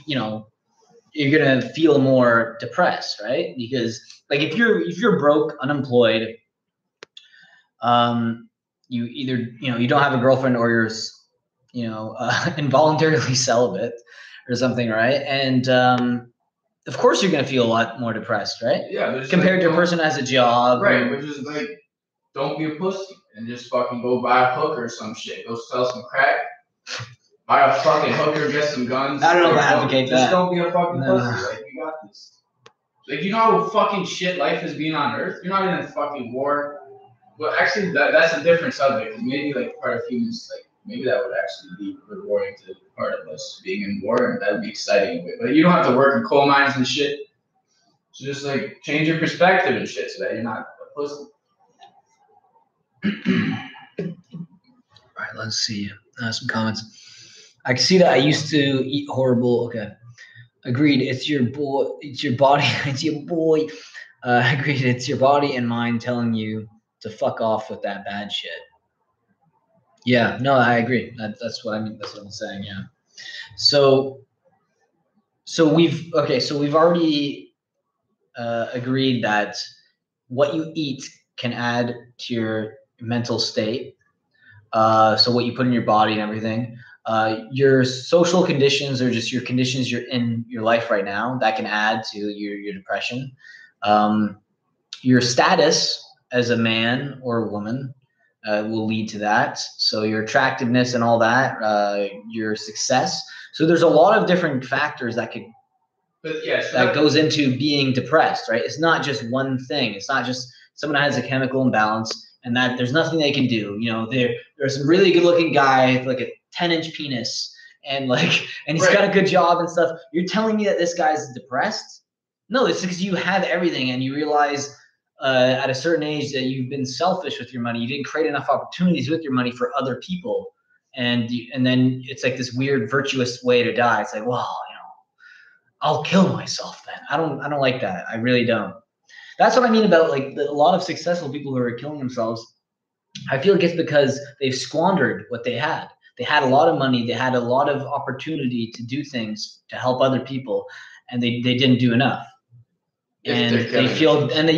feel more depressed, right? Because like if you're broke, unemployed, you either you don't have a girlfriend or you're involuntarily celibate or something, right? And of course you're gonna feel a lot more depressed, right? Yeah. Compared to a person who has a job, right? Which is like, don't be a pussy and just fucking go buy a hooker or some shit. Go sell some crack. Buy a fucking hooker, get some guns. I don't know if I advocate that. Just don't be a fucking pussy. Like you got this. Like you know how fucking shit life has been on Earth. You're not in a fucking war. Well, actually, that's a different subject. Maybe like part of humans, like maybe that would actually be rewarding to part of us being in war, and that would be exciting. But you don't have to work in coal mines and shit. So just like change your perspective and shit, so that you're not a pussy. All right, let's see some comments. I can see that I used to eat horrible. Okay, agreed. It's your boy. It's your body. It's your boy. Agreed. It's your body and mind telling you to fuck off with that bad shit. Yeah, no, I agree. That's what I mean. That's what I'm saying. Yeah. So we've already agreed that what you eat can add to your mental state. So what you put in your body and everything. Your social conditions or just your conditions you're in your life right now that can add to your depression. Your status as a man or a woman will lead to that. So your attractiveness and all that, your success. So there's a lot of different factors that could that goes into being depressed, right? It's not just one thing. It's not just someone has a chemical imbalance and that there's nothing they can do. You know, there's some really good looking guy with like a 10-inch penis and he's got a good job and stuff. You're telling me that this guy's depressed? No, it's because you have everything and you realize at a certain age that you've been selfish with your money. You didn't create enough opportunities with your money for other people. And then it's like this weird virtuous way to die. It's like, well, I'll kill myself then. I don't like that. I really don't. That's what I mean about like a lot of successful people who are killing themselves. I feel like it's because they've squandered what they had. They had a lot of money. They had a lot of opportunity to do things to help other people, and they didn't do enough. And they feel, and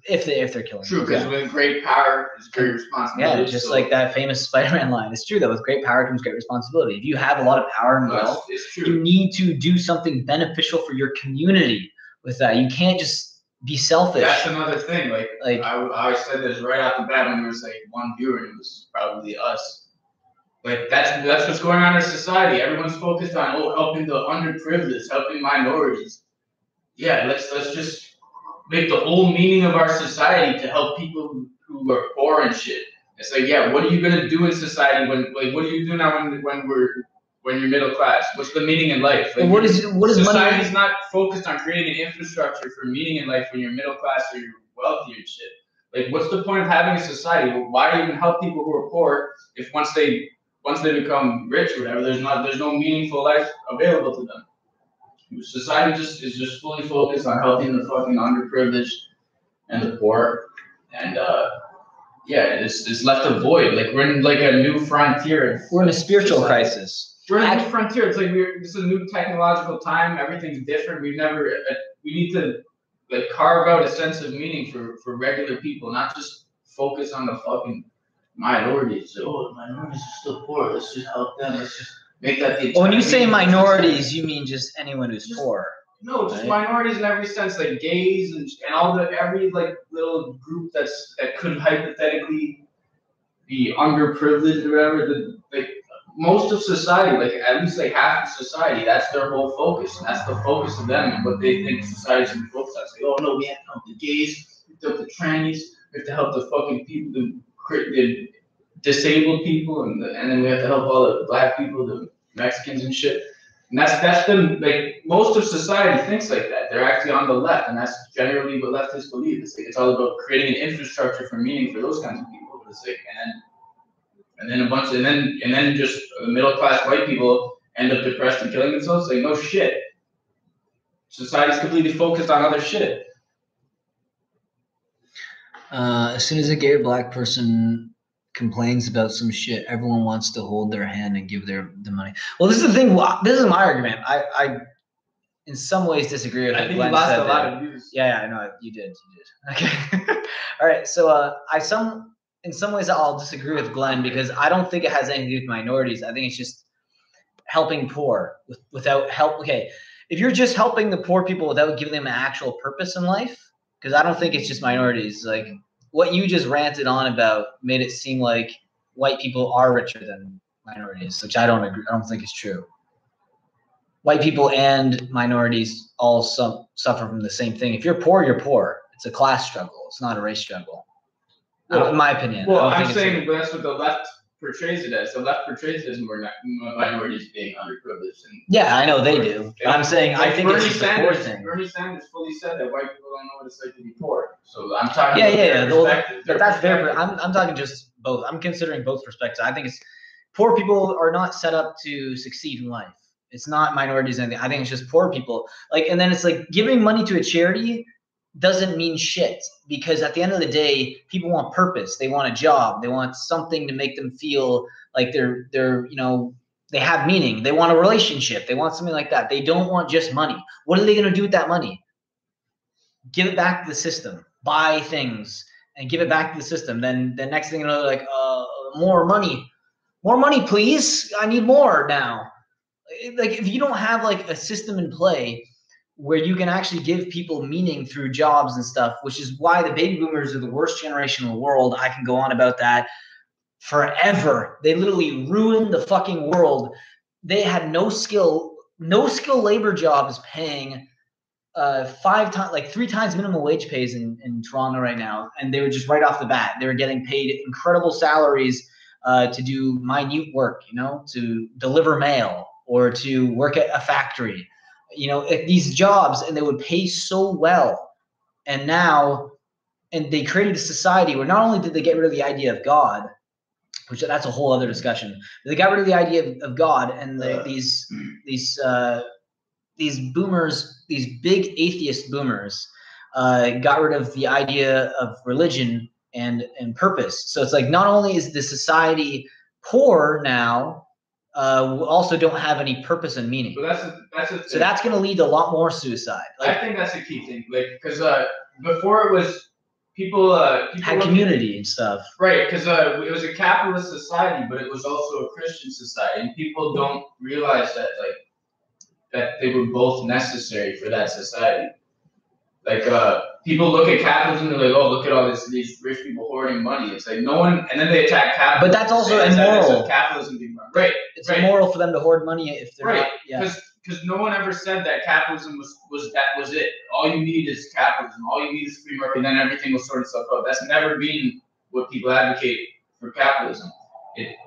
if they're killing. True, because with great power is great responsibility. Yeah, just like that famous Spider-Man line. It's true that with great power comes great responsibility. If you have a lot of power and wealth, you need to do something beneficial for your community with that. You can't just be selfish. That's another thing. Like I said this right off the bat when there was like one viewer, and it was probably us. Like that's what's going on in society. Everyone's focused on helping the underprivileged, helping minorities. Yeah, let's just make the whole meaning of our society to help people who are poor and shit. It's like, yeah, what are you gonna do in society what do you do now when you're middle class? What's the meaning in life? Like, what is society's money? not focused on creating an infrastructure for meaning in life when you're middle class or you're wealthy and shit. Like, what's the point of having a society? Well, why even help people who are poor if once they become rich or whatever, there's no meaningful life available to them? Society is just fully focused on helping the fucking underprivileged and the poor, and it's left a void. Like we're in like a new frontier. We're in a spiritual crisis. We're in a new frontier. It's like this is a new technological time. Everything's different. We need to like carve out a sense of meaning for regular people, not just focus on the fucking minorities. Oh, minorities are still poor. Let's just help them. Let's just make that the. When you say minorities, you mean just anyone who's poor? No, just minorities in every sense, like gays and all every like little group that could hypothetically be underprivileged or whatever. Like most of society, like at least like half of society, that's their whole focus, and that's the focus of them and what they think society should be focused on. It's like, oh no, we have to help the gays, we have to help the trannies, we have to help the fucking people, the disabled people, and then we have to help all the black people, the Mexicans and shit. And that's them. Like most of society thinks like that. They're actually on the left, and that's generally what leftists believe. It's like it's all about creating an infrastructure for meaning for those kinds of people. But it's like and then just middle class white people end up depressed and killing themselves. Like no shit. Society's completely focused on other shit. As soon as a gay or black person complains about some shit, everyone wants to hold their hand and give the money. Well, this is the thing. This is my argument. I in some ways disagree with. I think you lost a lot of views. Yeah, I know you did. Okay. All right. So in some ways I'll disagree with Glenn because I don't think it has anything to do with minorities. I think it's just helping poor without help. Okay, if you're just helping the poor people without giving them an actual purpose in life, because I don't think it's just minorities. Like what you just ranted on about made it seem like white people are richer than minorities, which I don't agree. I don't think is true. White people and minorities all suffer from the same thing. If you're poor, you're poor. It's a class struggle. It's not a race struggle. In my opinion. Well, I'm saying that's what the left portrays it as. The left portrays it as minorities being underprivileged. Yeah, I know they do. But I'm saying I think it's just a poor thing. Bernie Sanders fully said that white people don't know what it's like to be poor. So I'm talking about their perspective. But that's their. I'm talking just both. I'm considering both perspectives. I think it's poor people are not set up to succeed in life. It's not minorities or anything. I think it's just poor people. And then it's like giving money to a charity doesn't mean shit because at the end of the day, people want purpose. They want a job. They want something to make them feel like they're they have meaning. They want a relationship. They want something like that. They don't want just money. What are they going to do with that money? Give it back to the system. Buy things and give it back to the system. Then the next thing you know, they're like, more money, please. I need more now. Like if you don't have like a system in play where you can actually give people meaning through jobs and stuff, which is why the baby boomers are the worst generation in the world. I can go on about that forever. They literally ruined the fucking world. They had no skill labor jobs paying 3 times minimum wage pays in Toronto right now. And they were just right off the bat, they were getting paid incredible salaries to do minute work, to deliver mail or to work at a factory, at these jobs, and they would pay so well. And they created a society where not only did they get rid of the idea of God, which that's a whole other discussion, they got rid of the idea of God, and these boomers, these big atheist boomers, got rid of the idea of religion and purpose. So it's like not only is the society poor now, we also don't have any purpose and meaning. So that's going to lead to a lot more suicide. I think that's a key thing, because before it was people had community and stuff, right? Because it was a capitalist society, but it was also a Christian society, and people don't realize that they were both necessary for that society. Like people look at capitalism and they're like, oh, look at all these rich people hoarding money. It's like no one, and then they attack capitalism. But that's also immoral. Capitalism being run. Right. It's immoral for them to hoard money if they're not. Yeah. Because no one ever said that capitalism was it. All you need is capitalism. All you need is free market, and then everything will sort itself out. That's never been what people advocate for capitalism.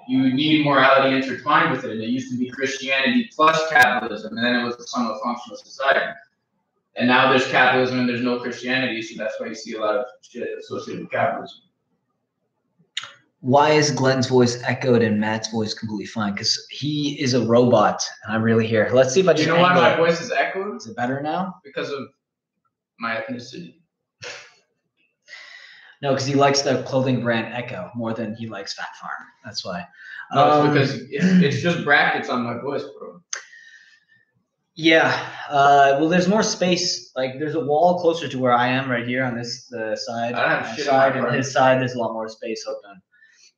You need morality intertwined with it, and it used to be Christianity plus capitalism, and then it was the sum of functional society. And now there's capitalism and there's no Christianity, so that's why you see a lot of shit associated with capitalism. Why is Glenn's voice echoed and Matt's voice completely fine? Because he is a robot, and I'm really here. Let's see if I just. You know why my voice is echoed? Is it better now? Because of my ethnicity. No, because he likes the clothing brand Echo more than he likes Fat Farm. That's why. No, it's because it's just brackets on my voice, bro. Yeah. Well, there's more space. Like, there's a wall closer to where I am right here on this side. I don't have shit side, on and his side, there's a lot more space open.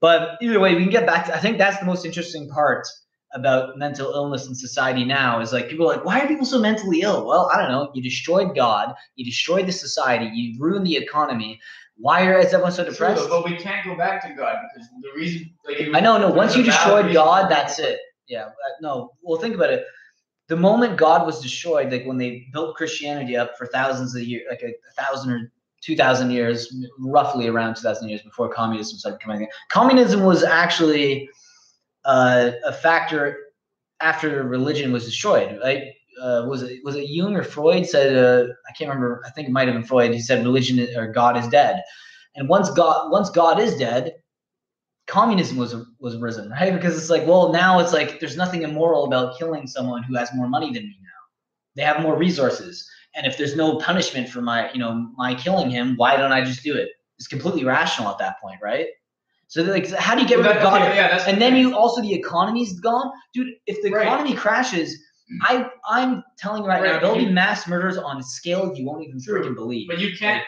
But either way, we can get back to. I think that's the most interesting part about mental illness in society now is like people are like, why are people so mentally ill? Well, I don't know. You destroyed God. You destroyed the society. You ruined the economy. Why is everyone so depressed? True, but we can't go back to God because the reason. I know. No, once you destroyed God, that's it. Yeah. No. Well, think about it. The moment God was destroyed, like when they built Christianity up for thousands of years, like 1,000 or 2,000 years, roughly around 2,000 years before communism started coming. Communism was actually a factor after religion was destroyed, right? Was it Jung or Freud said? I can't remember. I think it might have been Freud. He said religion or God is dead, and once God is dead, communism was risen, right? Because it's like, well, now it's like there's nothing immoral about killing someone who has more money than me now. They have more resources, and if there's no punishment for my killing him, why don't I just do it? It's completely rational at that point, right? So like, how do you get rid of God? And then the economy's gone, dude. If the economy crashes, I'm telling you right now, there'll be mass murders on a scale you won't even freaking believe. But you can't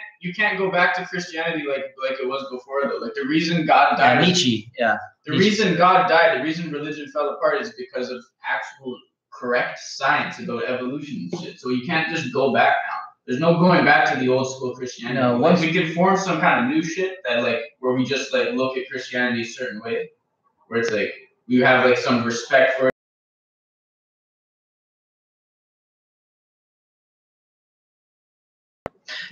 go back to Christianity like it was before though. Like the reason God died. Nietzsche, yeah. The reason God died, the reason religion fell apart is because of actual correct science about evolution and shit. So you can't just go back now. There's no going back to the old school Christianity. No, once we can form some kind of new shit that where we just look at Christianity a certain way, where it's like we have some respect for it.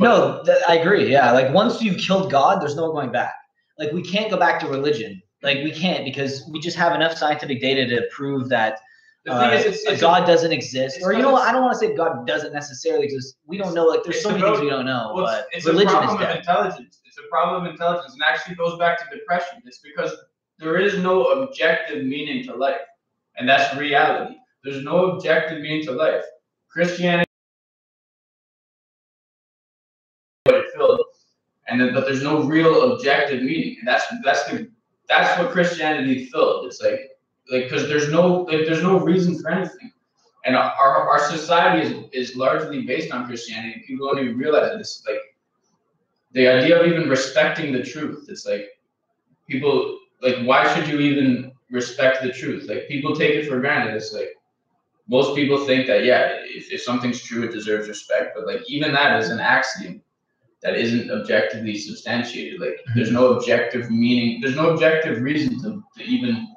No, I agree. Yeah, like once you've killed God, there's no going back. Like we can't go back to religion. Like we can't because we just have enough scientific data to prove that God doesn't exist. Or I don't want to say God doesn't necessarily exist. We don't know. Like there's so many things we don't know. But religion is dead. It's a problem of intelligence, and actually goes back to depression. It's because there is no objective meaning to life, and that's reality. There's no objective meaning to life. Christianity. But there's no real objective meaning, and that's what Christianity filled. It's like because there's no reason for anything, and our society is largely based on Christianity. People don't even realize it. It's like the idea of even respecting the truth. It's like people like, why should you even respect the truth? Like, people take it for granted. It's like, most people think that, yeah, if something's true, it deserves respect. But like, even that is an axiom that isn't objectively substantiated. Like, there's no objective meaning, there's no objective reason to even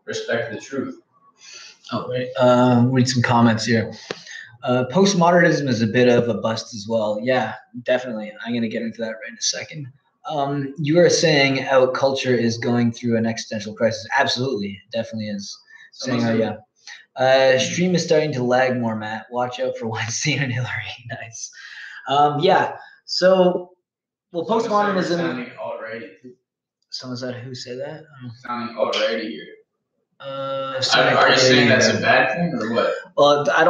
respect the truth. Oh, right. Read some comments here. Postmodernism is a bit of a bust as well. Yeah, definitely. I'm going to get into that right in a second. You are saying how culture is going through an existential crisis. Absolutely, definitely is. Saying, oh yeah. Stream is starting to lag more, Matt. Watch out for Weinstein and Hillary. Nice. Yeah. So, well, postmodernism. Sounding alrighty. Someone said, who said that? Sounding alrighty here. Are you saying that's a bad thing or what? Well, I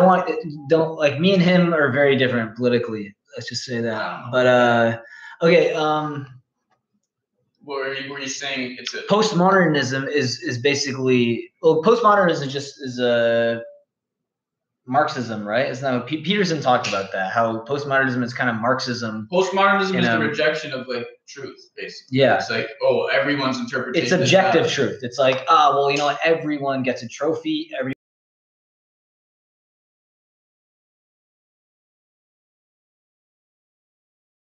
don't like me and him are very different politically. Let's just say that. But okay. Were you saying it's a postmodernism is basically, well, postmodernism is a Marxism, right? It's not Peterson talked about that, how postmodernism is kind of Marxism. Postmodernism is the rejection of like truth, basically. Yeah. It's like, oh, everyone's interpretation. It's objective truth. It's like, well, you know what? Everyone gets a trophy.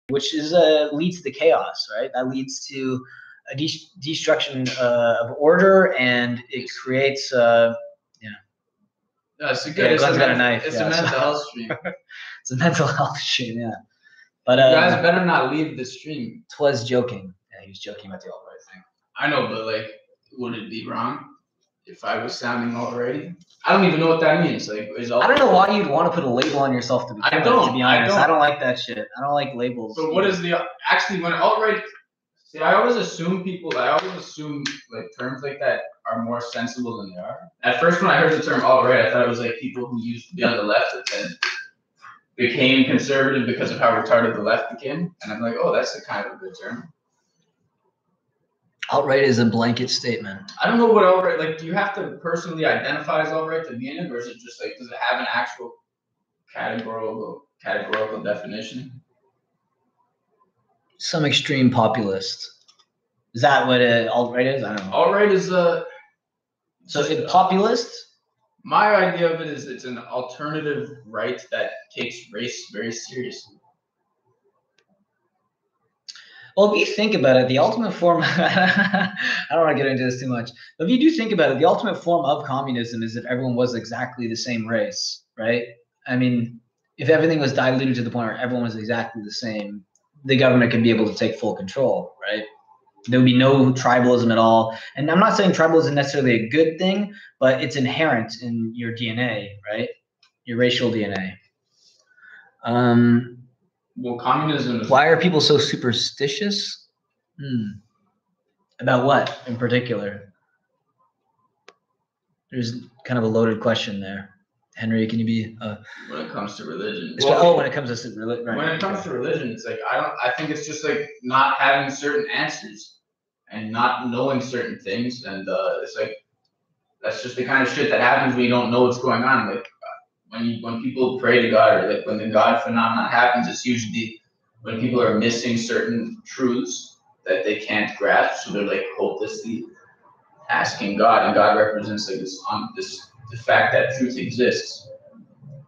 Which is leads to chaos, right? That leads to a destruction of order, and it creates it's a good. Yeah, Glenn's got a knife. It's a mental health stream. It's a mental health stream, yeah. But you guys better not leave the stream. Twas joking. Yeah, he was joking about the alt-right thing. I know, but like, would it be wrong if I was sounding already? I don't even know what that means. Like, I don't know why you'd want to put a label on yourself to be. To be honest, I don't like that shit. I don't like labels. So what is actually when alt-right? See, I always assume like terms like that are more sensible than they are. At first, when I heard the term alt-right, I thought it was like people who used to be on the left that then became conservative because of how retarded the left became. And I'm like, oh, that's a kind of a good term. Alt-right is a blanket statement. I don't know what alt-right, like, do you have to personally identify as alt-right to be in it, or is it just like, does it have an actual categorical definition? Some extreme populist. Is that what alt-right is? I don't know. Alt-right is populist? My idea of it is it's an alternative right that takes race very seriously. Well, if you think about it, the ultimate form, I don't want to get into this too much, but if you do think about it, the ultimate form of communism is if everyone was exactly the same race, right? I mean, if everything was diluted to the point where everyone was exactly the same, the government could be able to take full control, right? There would be no tribalism at all. And I'm not saying tribalism is necessarily a good thing, but it's inherent in your DNA, right? Your racial DNA. Well, communism is... Why are people so superstitious? About what in particular? There's kind of a loaded question there. Henry, can you be... when it comes to religion. When it comes to religion. Right. When it comes to religion, it's like, I think it's just like not having certain answers and not knowing certain things. And it's like, that's just the kind of shit that happens when you don't know what's going on. Like, when people pray to God, or like when the God phenomenon happens, it's usually when people are missing certain truths that they can't grasp, so they're like hopelessly asking God, and God represents like the fact that truth exists.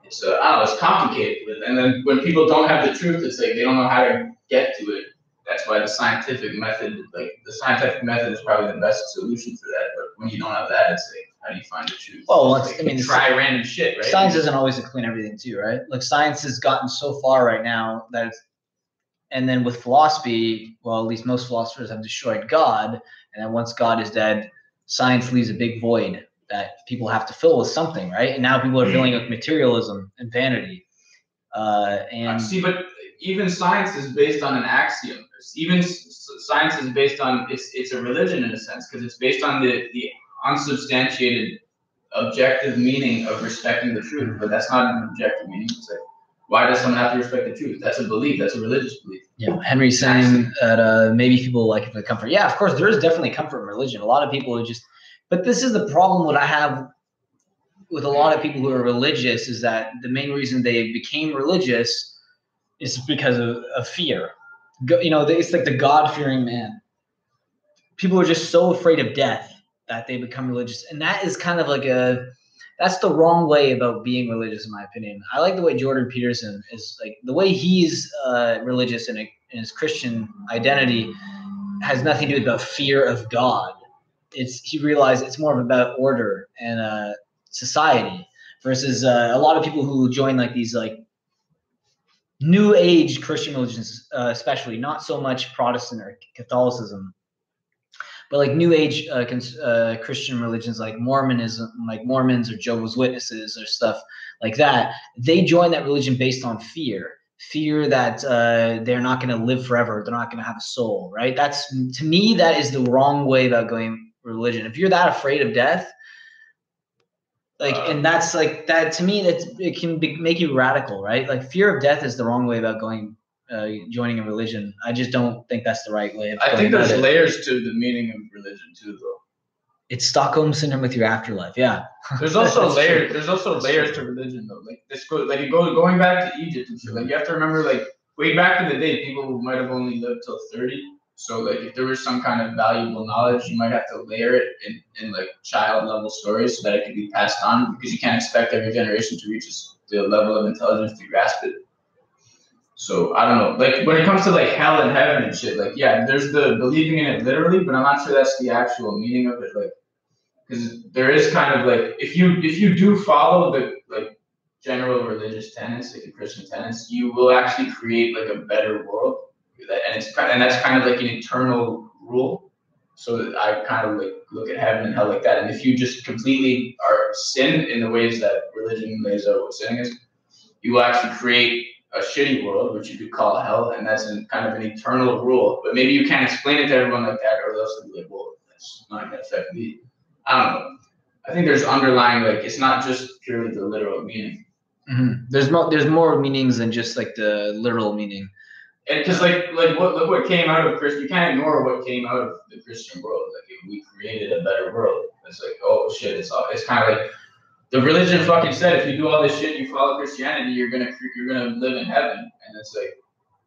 It's I don't know, it's complicated, and then when people don't have the truth, it's like they don't know how to get to it. That's why the scientific method is probably the best solution for that. But when you don't have that, it's like, how do you find the truth? Well, try random shit, right? Science isn't always explain everything too, right? Like science has gotten so far right now that and then with philosophy, well, at least most philosophers have destroyed God, and then once God is dead, science leaves a big void that people have to fill with something, right? And now people are filling with materialism and vanity. See, but even science is based on an axiom. Even science is based on it's a religion in a sense, because it's based on the unsubstantiated objective meaning of respecting the truth. But that's not an objective meaning. It's like, why does someone have to respect the truth? That's a belief. That's a religious belief. Yeah, Henry's saying that maybe people like it for the comfort. Yeah, of course, there is definitely comfort in religion. A lot of people but this is the problem that I have with a lot of people who are religious, is that the main reason they became religious is because of fear. You know, it's like the God-fearing man. people are just so afraid of death that they become religious, and that is kind of like that's the wrong way about being religious, in my opinion. I like the way Jordan Peterson is, like the way he's religious in his Christian identity has nothing to do with the fear of God. He realized it's more about order and society versus a lot of people who join like these like New Age Christian religions, especially not so much Protestant or Catholicism, but like New Age Christian religions like Mormonism, like Mormons or Jehovah's Witnesses or stuff like that. They join that religion based on fear that they're not going to live forever. They're not going to have a soul, right? That's, to me, that is the wrong way about going religion. If you're that afraid of death, like, and that's like that to me, it can make you radical, right? Like fear of death is the wrong way about joining a religion. I just don't think that's the right way. I think there's layers to the meaning of religion too, though. It's Stockholm syndrome with your afterlife. Yeah. There's also layers. There's also layers to religion, though. Like going back to Egypt and shit. Like you have to remember, like way back in the day, people might have only lived till 30. So like if there was some kind of valuable knowledge, you might have to layer it in like child level stories so that it could be passed on, because you can't expect every generation to reach the level of intelligence to grasp it. So I don't know. Like when it comes to like hell and heaven and shit, like yeah, there's the believing in it literally, but I'm not sure that's the actual meaning of it. Like, because there is kind of like if you do follow the like general religious tenets, like the Christian tenets, you will actually create like a better world. And that's kind of like an eternal rule. So I kind of like look at heaven and hell like that. And if you just completely are sin in the ways that religion lays out what sin is, you will actually create a shitty world, which you could call hell, and that's kind of an eternal rule. But maybe you can't explain it to everyone like that, or else they'll be like, well, that's not going to affect me. I don't know. I think there's underlying, like, it's not just purely the literal meaning. Mm-hmm. There's more meanings than just like the literal meaning. And because look what came out of Christian. You can't ignore what came out of the Christian world. Like we created a better world. It's like, oh shit, it's kind of like the religion fucking said, if you do all this shit, you follow Christianity, you're gonna live in heaven. And it's like,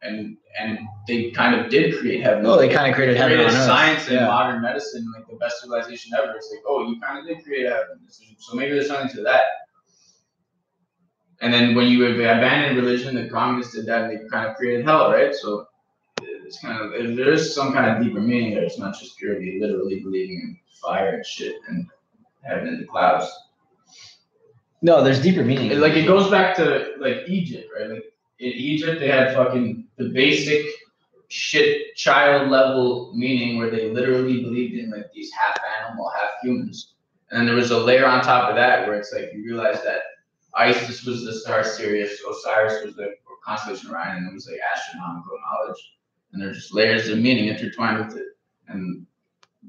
and they kind of did create heaven. Oh, they kind of created heaven on earth. Science and modern medicine, like the best civilization ever. It's like, oh, you kind of did create heaven. So maybe there's something to that. And then when you abandon religion, the communists did that, and they kind of created hell, right? So it's kind of, there is some kind of deeper meaning there. It's not just purely literally believing in fire and shit and heaven in the clouds. No, there's deeper meaning. Like it goes back to like Egypt, right? Like in Egypt, they had fucking the basic shit child level meaning where they literally believed in like these half animal, half humans. And then there was a layer on top of that where it's like you realize that Isis was the star Sirius, Osiris was the constellation Orion, and it was like astronomical knowledge. And there's just layers of meaning intertwined with it. And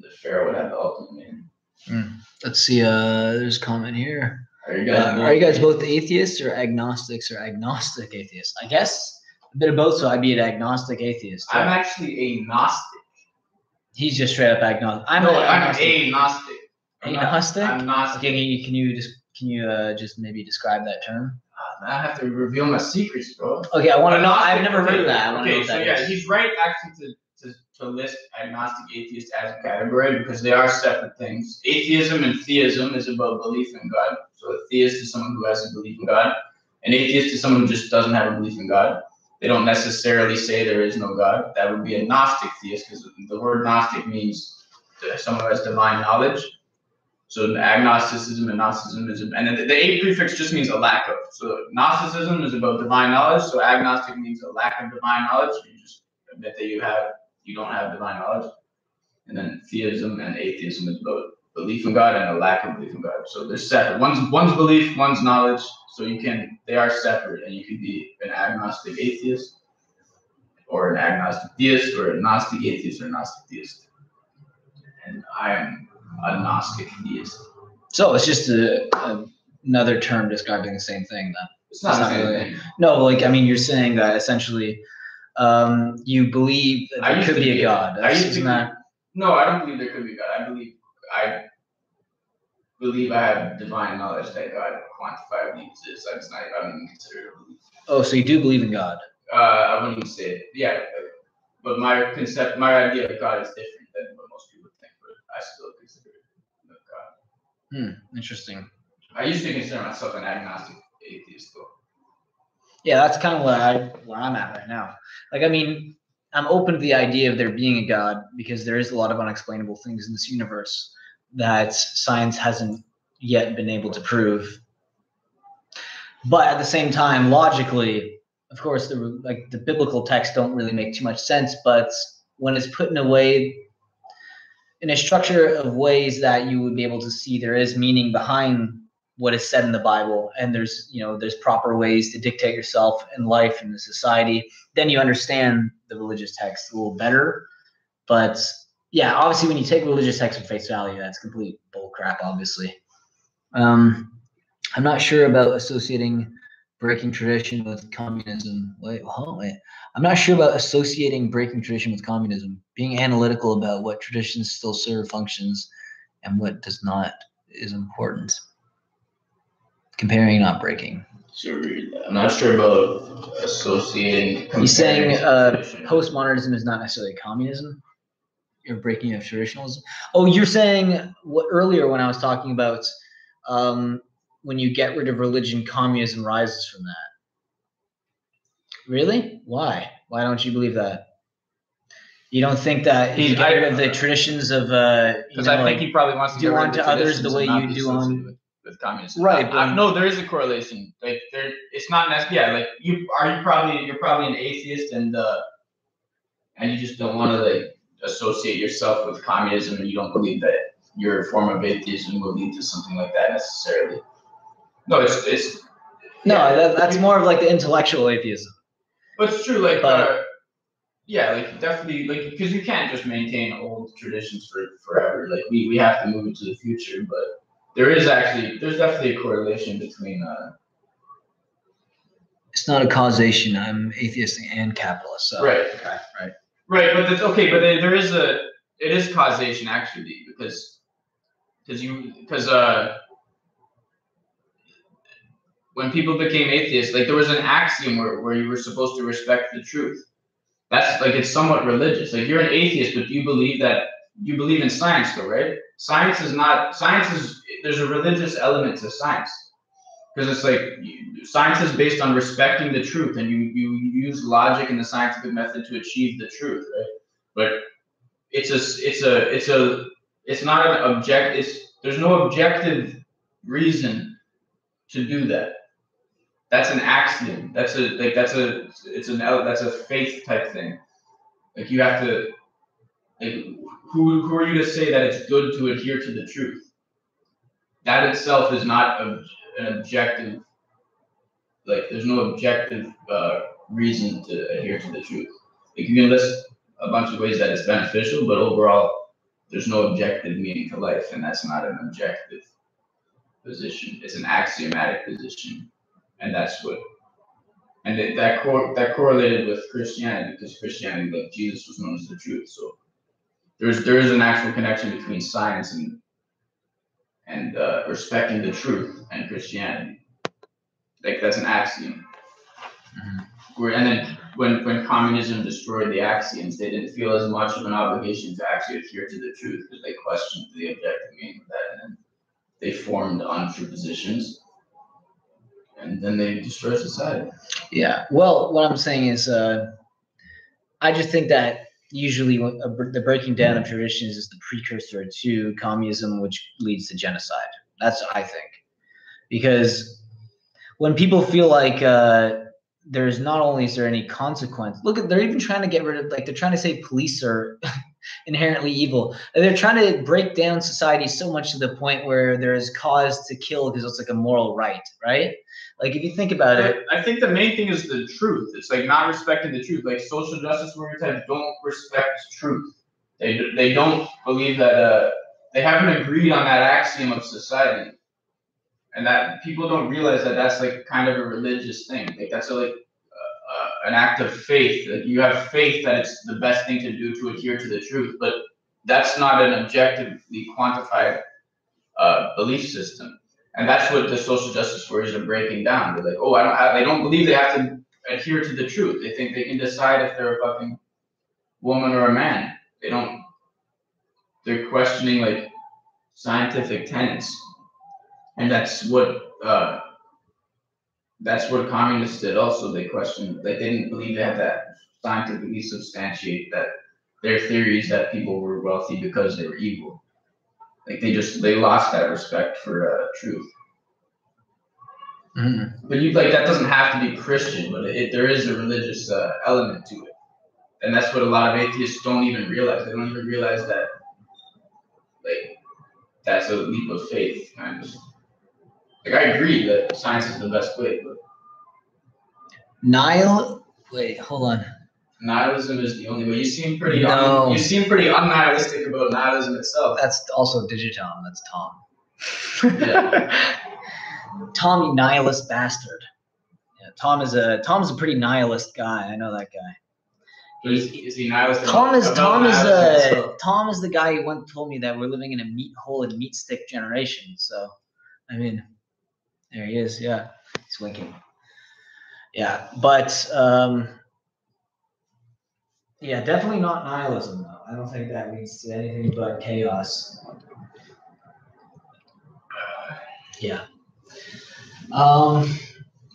the pharaoh would have the ultimate meaning. Let's see, there's a comment here. Are you guys both atheists or agnostics or agnostic atheists? I guess a bit of both, so I'd be an agnostic atheist. I'm actually a Gnostic. He's just straight up agnostic. I'm agnostic. Agnostic? I'm Gnostic. Can you just maybe describe that term? I have to reveal my secrets, bro. Okay, I want to know. I've never heard of that. Okay, so yeah, he's right actually to list agnostic atheist as a category because they are separate things. Atheism and theism is about belief in God. So a theist is someone who has a belief in God. An atheist is someone who just doesn't have a belief in God. They don't necessarily say there is no God. That would be a Gnostic theist because the word Gnostic means someone who has divine knowledge. So agnosticism and Gnosticism is, and the A prefix just means a lack of. So Gnosticism is about divine knowledge. So agnostic means a lack of divine knowledge. You just admit that you don't have divine knowledge. And then theism and atheism is about belief in God and a lack of belief in God. So they're separate. One's belief, one's knowledge. So they are separate, and you could be an agnostic atheist, or an agnostic theist, or a Gnostic atheist, or a Gnostic theist. And I am a Gnostic theist. So it's just another term describing the same thing then. It's not the same thing. No, like, I mean, you're saying that essentially you believe that there could be a God. No, I don't believe there could be a God. I believe I have divine knowledge that God quantifiably exists. I don't even consider it a belief. Oh, so you do believe in God? I wouldn't even say it. Yeah, but my idea of God is different than what most people I still consider it God. Interesting. I used to consider myself an agnostic atheist, though. Yeah, that's kind of where I'm at right now. Like, I mean, I'm open to the idea of there being a God because there is a lot of unexplainable things in this universe that science hasn't yet been able to prove. But at the same time, logically, of course, the biblical texts don't really make too much sense. But when it's put in a way, in a structure of ways that you would be able to see there is meaning behind what is said in the Bible, and there's proper ways to dictate yourself in life and in society, then you understand the religious text a little better. But yeah, obviously, when you take religious text at face value, that's complete bull crap, obviously. I'm not sure about associating breaking tradition with communism. Wait. I'm not sure about associating breaking tradition with communism. Being analytical about what traditions still serve functions and what does not is important. Comparing, not breaking. Sure, I'm not sure about associating. He's saying postmodernism is not necessarily communism. You're breaking of traditionalism. Oh, you're saying what earlier when I was talking about when you get rid of religion, communism rises from that. Really? Why? Why don't you believe that? You don't think that you get rid of the traditions of because I think he probably wants to do unto others the way you do on with communism. Right. No, there is a correlation. Like it's not necessarily. Yeah, like you're probably an atheist and you just don't want to like associate yourself with communism, and you don't believe that your form of atheism will lead to something like that necessarily. No, it's no, yeah, that's more of like the intellectual atheism. But it's true, like yeah, like definitely, like because you can't just maintain old traditions for forever. Like we have to move into the future, but there's definitely a correlation between. It's not a causation. I'm atheist and capitalist. So. Right. Okay. Right. Right, but that's okay. But it is causation actually because when people became atheists, like there was an axiom where you were supposed to respect the truth. That's like it's somewhat religious. Like you're an atheist, but you believe in science, though, right? Science is there's a religious element to science because it's like science is based on respecting the truth, and you use logic and the scientific method to achieve the truth, right? But it's not an object. There's no objective reason to do that. That's an axiom. That's a faith type thing. Like you have to, like, who are you to say that it's good to adhere to the truth? That itself is not an objective. Like there's no objective reason to adhere to the truth. Like you can list a bunch of ways that it's beneficial, but overall, there's no objective meaning to life, and that's not an objective position. It's an axiomatic position. And that's what, and that correlated with Christianity because Christianity, like Jesus, was known as the truth. So there is an actual connection between science and respecting the truth and Christianity. Like that's an axiom. Mm-hmm. And then when communism destroyed the axioms, they didn't feel as much of an obligation to actually adhere to the truth because they questioned the objective meaning of that, and then they formed untrue positions. And then they destroy society. Yeah. Well, what I'm saying is, I just think that usually the breaking down of traditions is the precursor to communism, which leads to genocide. That's what I think. Because when people feel like there's not only is there any consequence, they're even trying to get rid of, like, they're trying to say police are inherently evil. They're trying to break down society so much to the point where there is cause to kill because it's like a moral right? Like if you think about it, I think the main thing is the truth. It's like not respecting the truth. Like social justice warrior types don't respect truth. They don't believe that they haven't agreed on that axiom of society, and that people don't realize that that's like kind of a religious thing. Like that's an act of faith. Like you have faith that it's the best thing to do to adhere to the truth, but that's not an objectively quantified belief system. And that's what the social justice warriors are breaking down. They're like, they don't believe they have to adhere to the truth. They think they can decide if they're a fucking woman or a man. They don't. they're questioning like scientific tenets, and that's what communists did. Also, they questioned. They didn't believe they had that scientifically substantiate that their theories that people were wealthy because they were evil. Like they lost that respect for truth. Mm-hmm. But that doesn't have to be Christian, but there is a religious element to it, and that's what a lot of atheists don't even realize. They don't even realize that that's a leap of faith, kind of. Like, I agree that science is the best way, but Wait, hold on. nihilism is the only way. You seem pretty No. unnihilistic about nihilism itself. That's also Digitom. That's Tom. Yeah. Tom, you nihilist bastard. Yeah, Tom's a pretty nihilist guy. I know that guy. Is he nihilistic? Tom is the guy who once told me that we're living in a meat hole and meat stick generation. So, I mean, there he is. Yeah, he's winking. Yeah, but yeah, definitely not nihilism though. I don't think that leads to anything but chaos. Yeah.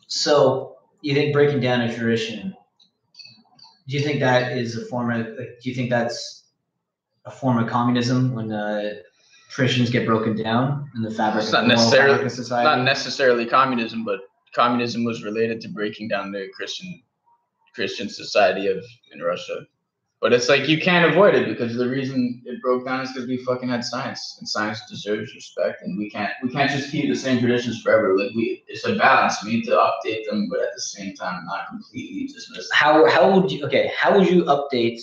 So you think breaking down a tradition? Do you think that is a form of? Do you think that's a form of communism when traditions get broken down in the fabric It's of not necessarily of society? Not necessarily communism, but communism was related to breaking down the Christian society in Russia. But it's like you can't avoid it because the reason it broke down is because we fucking had science, and science deserves respect, and we can't just keep the same traditions forever. Like it's a balance. We need to update them, but at the same time, not completely dismiss them. How would you update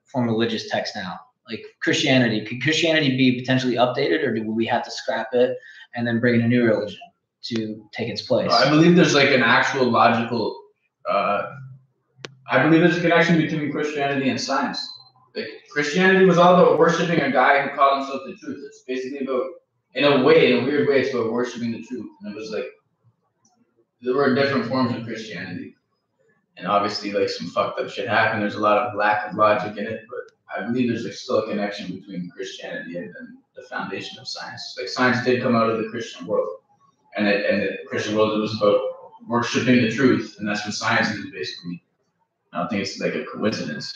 from religious text now? Like Christianity, could Christianity be potentially updated, or would we have to scrap it and then bring in a new religion to take its place? I believe there's like an actual logical. I believe there's a connection between Christianity and science. Like Christianity was all about worshiping a guy who called himself the truth. It's basically about, in a weird way, it's about worshiping the truth. And it was like there were different forms of Christianity, and obviously like some fucked up shit happened. There's a lot of lack of logic in it, but I believe there's like still a connection between Christianity and the foundation of science. Like science did come out of the Christian world, and the Christian world, it was about worshiping the truth, and that's what science is basically. I don't think it's like a coincidence.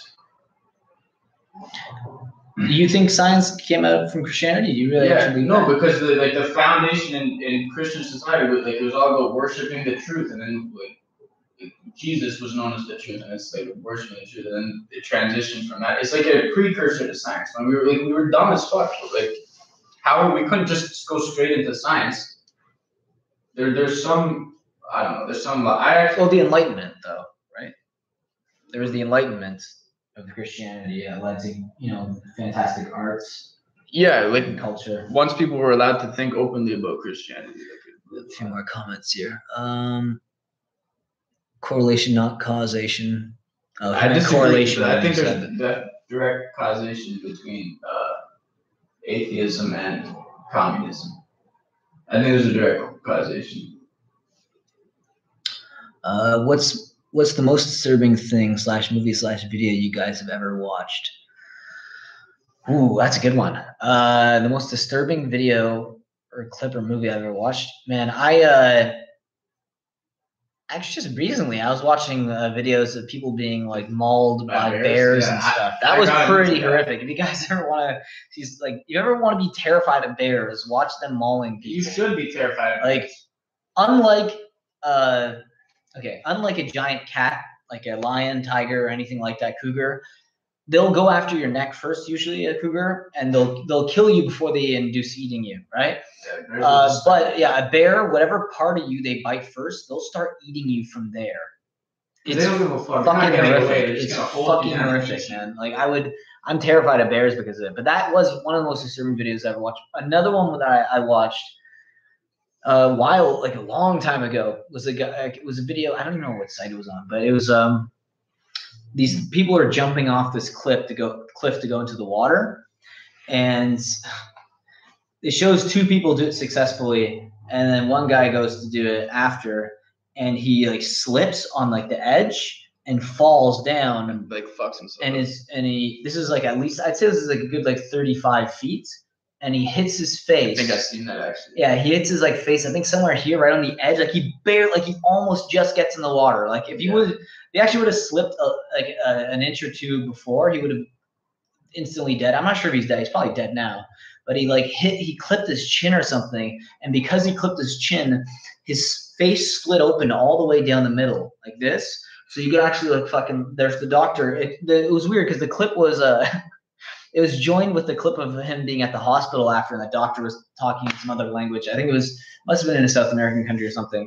Do you think science came out from Christianity? Do you really actually believe that? Because the foundation in Christian society was it was all about worshiping the truth, and then Jesus was known as the truth, and it's like worshiping the truth, and then it transitioned from that. It's like a precursor to science. When we were dumb as fuck. We couldn't just go straight into science. There's some the Enlightenment though, right? There was the Enlightenment of Christianity that led to fantastic arts. Yeah, and culture. Once people were allowed to think openly about Christianity. A few more comments here. Correlation, not causation. I disagree. Correlation. I think there's that direct causation between atheism and communism. I think there's a direct causation. What's the most disturbing thing /movie/video you guys have ever watched? Ooh, that's a good one. The most disturbing video or clip or movie I've ever watched. Man, actually just recently I was watching videos of people being like mauled by bears and stuff. That was pretty horrific. If you guys ever want to be terrified of bears, watch them mauling people. You should be terrified of bears. Unlike a giant cat, like a lion, tiger, or anything like that, cougar, they'll go after your neck first, usually a cougar, and they'll kill you before they induce eating you, right? But yeah, a bear, whatever part of you they bite first, they'll start eating you from there. It's fucking horrific. It's fucking horrific, man. I'm terrified of bears because of it. But that was one of the most disturbing videos I've ever watched. Another one that I watched a long time ago was it was a video. I don't even know what site it was on, but it was these people are jumping off this cliff to go into the water, and it shows two people do it successfully, and then one guy goes to do it after, and he slips on the edge and falls down. And like fucks himself. And this is like at least I'd say this is like a good like 35 feet. And he hits his face. I think I've seen that actually. Yeah, he hits his like face. I think somewhere here, right on the edge. Like he almost just gets in the water. Like if he actually would have slipped an inch or two before, he would have instantly dead. I'm not sure if he's dead. He's probably dead now. But he clipped his chin or something, and because he clipped his chin, his face split open all the way down the middle like this. So you could actually like fucking. There's the doctor. It was weird because the clip was it was joined with the clip of him being at the hospital after, and the doctor was talking some other language. I think must have been in a South American country or something.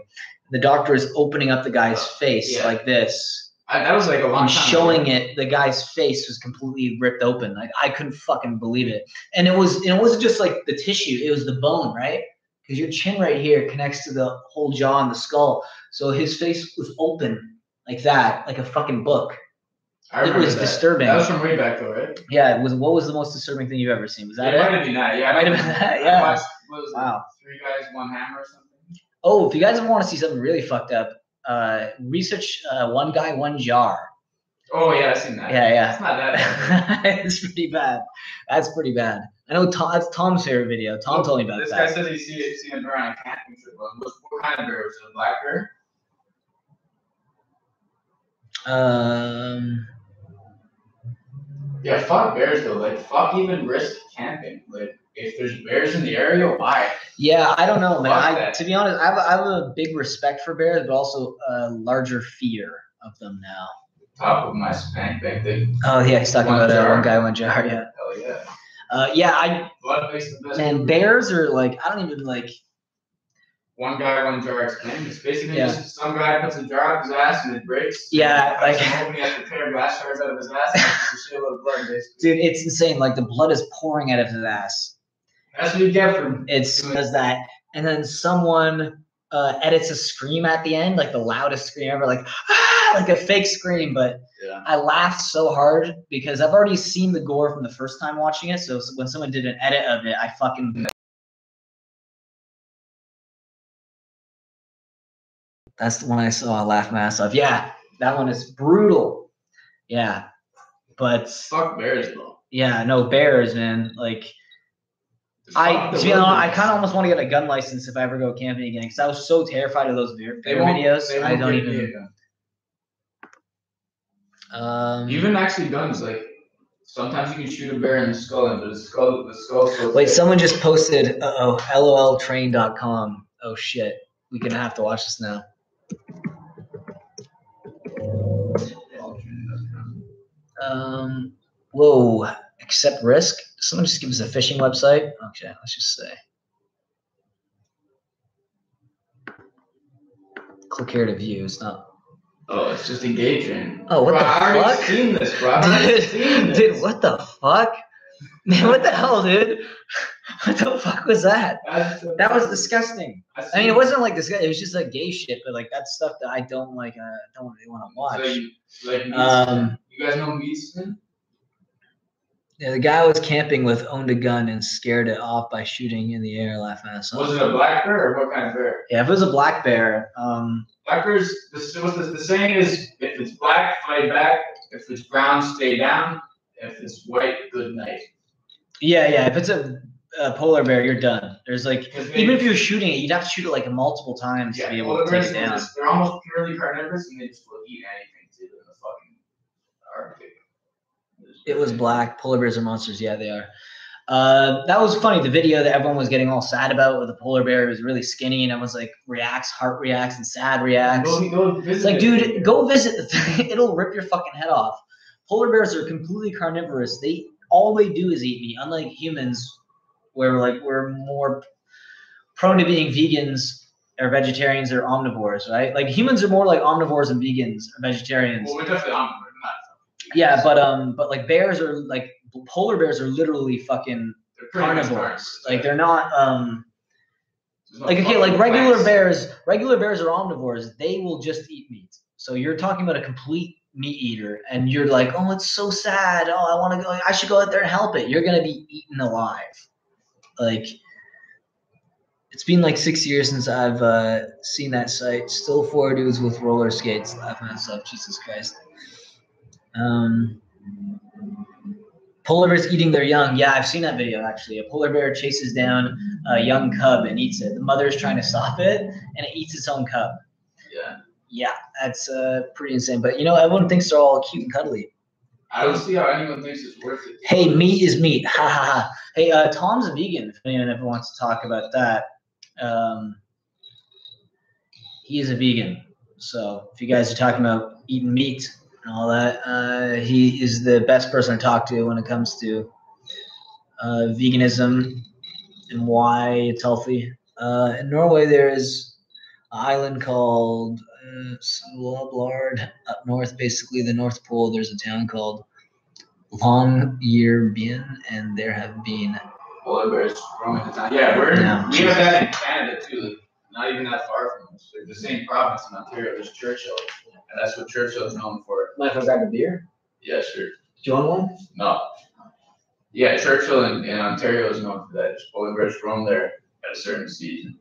The doctor is opening up the guy's face like this. That was like a long time showing ago. It, the guy's face was completely ripped open. Like I couldn't fucking believe it. And it wasn't just like the tissue; it was the bone, right? Because your chin right here connects to the whole jaw and the skull. So his face was open like that, like a fucking book. It was disturbing. That was from way back though, right? Yeah, it was. What was the most disturbing thing you've ever seen? Was that it? Might have been that. Yeah, it might have been that. Yeah. What was it? 3 Guys, 1 Hammer or something? Oh, if you guys want to see something really fucked up, research 1 Guy, 1 Jar. Oh yeah, I've seen that. Yeah. It's not that bad. It's pretty bad. That's pretty bad. I know that's Tom's favorite video. Tom told me about this that. This guy says he's seen a bear on a camping trip. What kind of bear? Was it a black bear? Yeah, fuck bears though. Like, fuck even risk camping. Like, if there's bears in the area, why? Yeah, I don't know, man. To be honest, I have a big respect for bears, but also a larger fear of them now. Top of my spank bank thing. Oh yeah, he's talking about 1 Guy, 1 Jar. Yeah. Hell yeah. Blood makes the best. Man, bears are like, I don't even like. 1 Guy, 1 Jar explained. It's basically just some guy puts a jar up his ass and it breaks. Yeah, like. He has to tear glass shards out of his ass and a shitload of blood, basically. Dude, it's insane. Like the blood is pouring out of his ass. That's what you get from. It does that, and then someone edits a scream at the end, like the loudest scream ever, like like a fake scream. But I laughed so hard because I've already seen the gore from the first time watching it. So when someone did an edit of it, I fucking. That's the one I saw. I laughed my ass off. Yeah, that one is brutal. Yeah, but fuck bears though. Yeah, no bears, man. Like, to be honest, I kind of almost want to get a gun license if I ever go camping again because I was so terrified of those bear videos. I don't even. Even actually guns, like sometimes you can shoot a bear in the skull, but the skull. So wait, someone just posted. LOLtrain.com. Oh shit, we're gonna have to watch this now. Whoa, accept risk. Someone just give us a phishing website. Okay, let's just say. Click here to view. It's not. Oh, it's just engaging. Oh, what the fuck? I've already seen this, bro. Dude, what the fuck? Man, what the hell, dude? What the fuck was that? That was disgusting. I mean, it wasn't like this. It was just like gay shit, but like that's stuff that I don't like. Don't really want to watch. So you guys know Meadsman? Yeah, the guy was camping with owned a gun and scared it off by shooting in the air, laughing at us. Was it a black bear or what kind of bear? Yeah, if it was a black bear. Black bears. The saying is, if it's black, fight back. If it's brown, stay down. If it's white, good night. Yeah. If it's a polar bear, you're done. There's like, even if you're shooting it, you'd have to shoot it like multiple times to be able to take it down. They're almost purely carnivorous, and they just will eat anything too in the fucking Arctic. It was black. Polar bears are monsters. Yeah, they are. That was funny. The video that everyone was getting all sad about with the polar bear was really skinny, and it was like heart reacts, and sad reacts. It's like, dude, go visit the thing. It'll rip your fucking head off. Polar bears are completely carnivorous. All they do is eat meat, unlike humans, where we're more prone to being vegans or vegetarians or omnivores, right? Like humans are more like omnivores and vegans or vegetarians. Well, we're definitely omnivores, not. Yeah, but like bears are like polar bears are literally fucking carnivores. Like they're not like okay, like regular bears are omnivores. They will just eat meat. So you're talking about a complete meat eater, and you're like, oh, it's so sad. Oh, I want to go. I should go out there and help it. You're gonna be eaten alive. Like It's been like 6 years since I've seen that site. Still 4 dudes with roller skates laughing at stuff. Jesus Christ. Polar bears eating their young. Yeah, I've seen that video actually. A polar bear chases down a young cub and eats it. The mother's trying to stop it, and it eats its own cub. Yeah. Yeah, that's pretty insane. But everyone thinks they're all cute and cuddly. I don't see how anyone thinks it's worth it. Hey, meat is meat. Ha ha ha. Hey, Tom's a vegan. If anyone ever wants to talk about that, he is a vegan. So if you guys are talking about eating meat and all that, he is the best person to talk to when it comes to veganism and why it's healthy. In Norway, there is an island called Svalbard up north, basically the North Pole. There's a town called Longyearbyen, and there have been polar bears roaming the town. Yeah, we have that in Canada too. Like, not even that far from us. They're the same province in Ontario. There's Churchill, and that's what Churchill is known for. Mind if I grab a beer? Yeah, sure. Do you want one? No. Yeah, Churchill in Ontario is known for that. Just polar bears roam there at a certain season.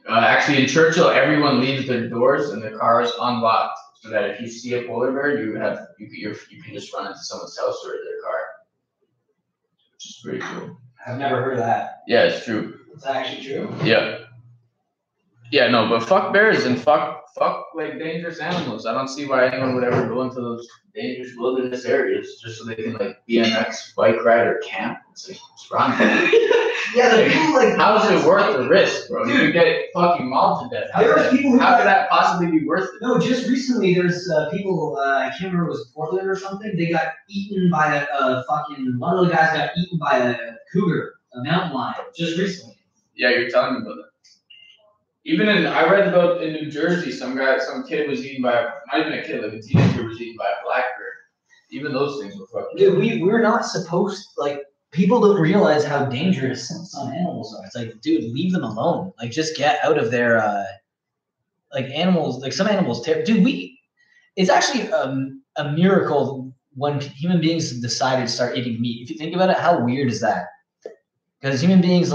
Actually, in Churchill, everyone leaves their doors and their car is unlocked, so that if you see a polar bear, you can just run into someone's house or their car, which is pretty cool. I've never heard of that. Yeah, it's true. It's actually true. Yeah. Yeah, no, but fuck bears and fuck like dangerous animals. I don't see why anyone would ever go into those dangerous wilderness areas just so they can like BMX, bike ride, or camp. It's like, what's wrong with you? Yeah, the people like. How's it worth the risk, bro? You could get fucking mauled to death. How could that possibly be worth it? No, just recently there's people. I can't remember, it was Portland or something. They got eaten by a fucking. One of the guys got eaten by a cougar, a mountain lion, just recently. Yeah, you're telling me about that. Even I read about in New Jersey, some kid was eaten by not even a kid, like a teenager was eaten by a black bear. Even those things were fucking. Dude, we're not supposed people don't realize how dangerous some animals are. It's like, dude, leave them alone. Like, just get out of their animals. Like some animals, dude. It's actually a miracle when human beings decided to start eating meat. If you think about it, how weird is that? Because human beings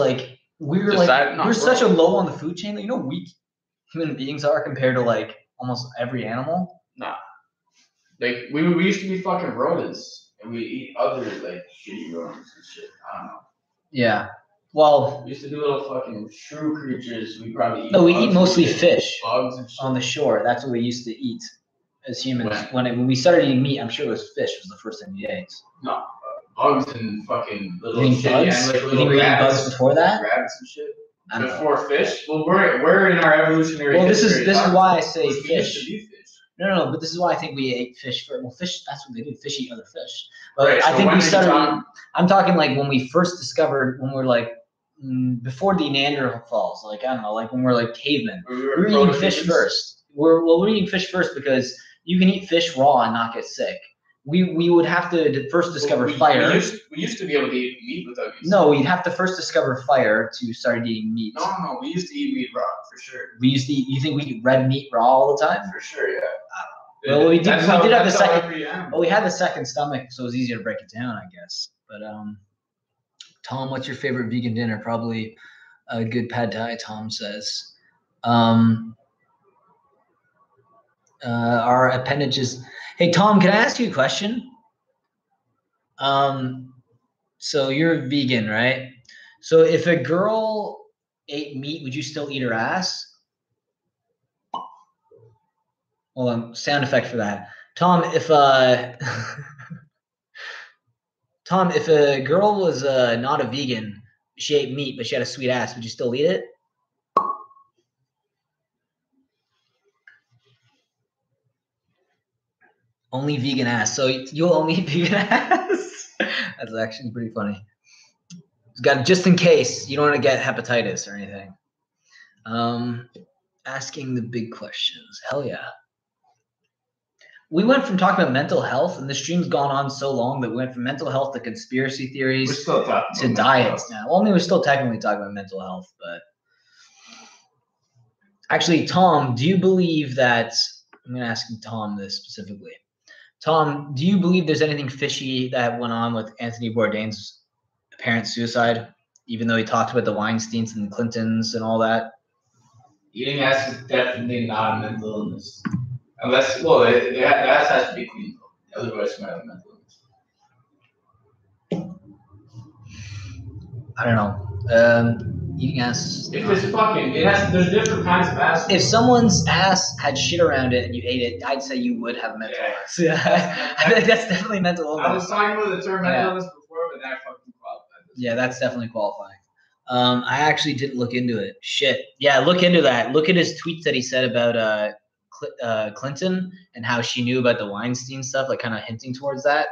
we're such a low on the food chain. You know how weak human beings are compared to like almost every animal. Nah, like we used to be fucking rodents, and we eat other like shitty rodents and shit. I don't know. Yeah. Well, we used to do little fucking shrew creatures. We probably eat. No, we eat mostly fish. Bugs and shit. On the shore. That's what we used to eat as humans. When we started eating meat, I'm sure it was fish was the first thing we ate. No. Bugs and fucking little bugs? And like little rabbits. Bugs before that? Rabbits and shit. Before fish? Well, we're in our evolutionary. Well, this is why I say fish. Used to be fish. No, but this is why I think we ate fish first. Well, fish, that's what they do. Fish eat other fish. But right, I think we started. I'm talking like when we first discovered, when we're like before the Neanderthals, like I don't know, like when we're like cavemen. We were eating fish first. We're eating fish first because you can eat fish raw and not get sick. We would have to first discover fire. We used to be able to eat meat without getting sick. No, we'd have to first discover fire to start eating meat. No, we used to eat meat raw for sure. We used to eat. You think we eat red meat raw all the time? For sure, yeah. Well, we did have the second. Well, we had the second stomach, so it was easier to break it down, I guess. But Tom, what's your favorite vegan dinner? Probably a good pad thai. Tom says. Our appendages. Hey, Tom, can I ask you a question? So you're vegan, right? So if a girl ate meat, would you still eat her ass? Hold on, sound effect for that. Tom, if a girl was not a vegan, she ate meat, but she had a sweet ass, would you still eat it? Only vegan ass. So you'll only eat vegan ass? That's actually pretty funny. It's got just in case you don't want to get hepatitis or anything. Asking the big questions. Hell yeah. We went from talking about mental health, and the stream's gone on so long that we went from mental health to conspiracy theories to diets now. Well, I mean, we're still technically talking about mental health, but actually, Tom, do you believe that? I'm going to ask Tom this specifically. Tom, do you believe there's anything fishy that went on with Anthony Bourdain's apparent suicide? even though he talked about the Weinsteins and Clintons and all that. Eating ass is definitely not a mental illness. Unless, well, the ass has to be clean, though. Otherwise, it's not a mental illness. I don't know. Eating ass. If it's fucking, there's different kinds of ass. If someone's ass had shit around it and you ate it, I'd say you would have mental illness. Yeah, I think that's definitely mental illness. I was talking about the term mental illness before, but that fucking qualified. Yeah, that's definitely qualifying. I actually didn't look into it. Shit. Yeah, look into that. Look at his tweets that he said about Clinton and how she knew about the Weinstein stuff, like kind of hinting towards that.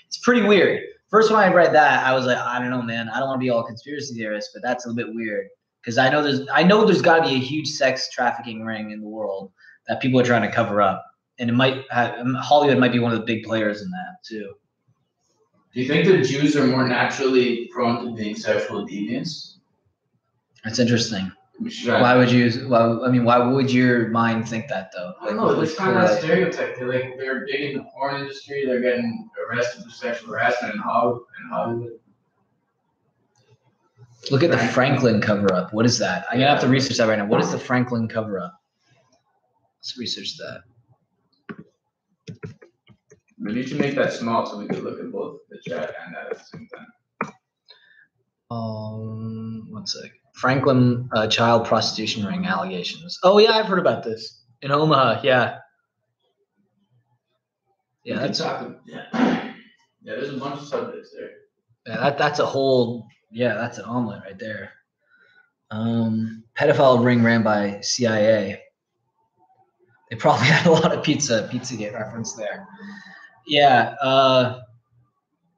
It's pretty weird. First, when I read that, I was like, I don't know, man. I don't want to be all conspiracy theorist, but that's a bit weird because I know there's got to be a huge sex trafficking ring in the world that people are trying to cover up, and Hollywood might be one of the big players in that too. Do you think the Jews are more naturally prone to being sexual deviants? That's interesting. Why would your mind think that though? I don't know. It's kind of a stereotype. They're big in the porn industry. They're getting arrested for sexual harassment in Hollywood. Look at the Franklin cover-up. What is that? I'm gonna have to research that right now. What is the Franklin cover-up? Let's research that. Maybe you should make that small so we can look at both the chat and that at the same time. 1 sec. Franklin child prostitution ring allegations. Oh yeah, I've heard about this in Omaha. Yeah. Yeah, that's yeah. There's a bunch of subjects there. Yeah, that's a whole. Yeah, that's an omelet right there. Pedophile ring ran by CIA. They probably had a lot of Pizzagate reference there. Yeah.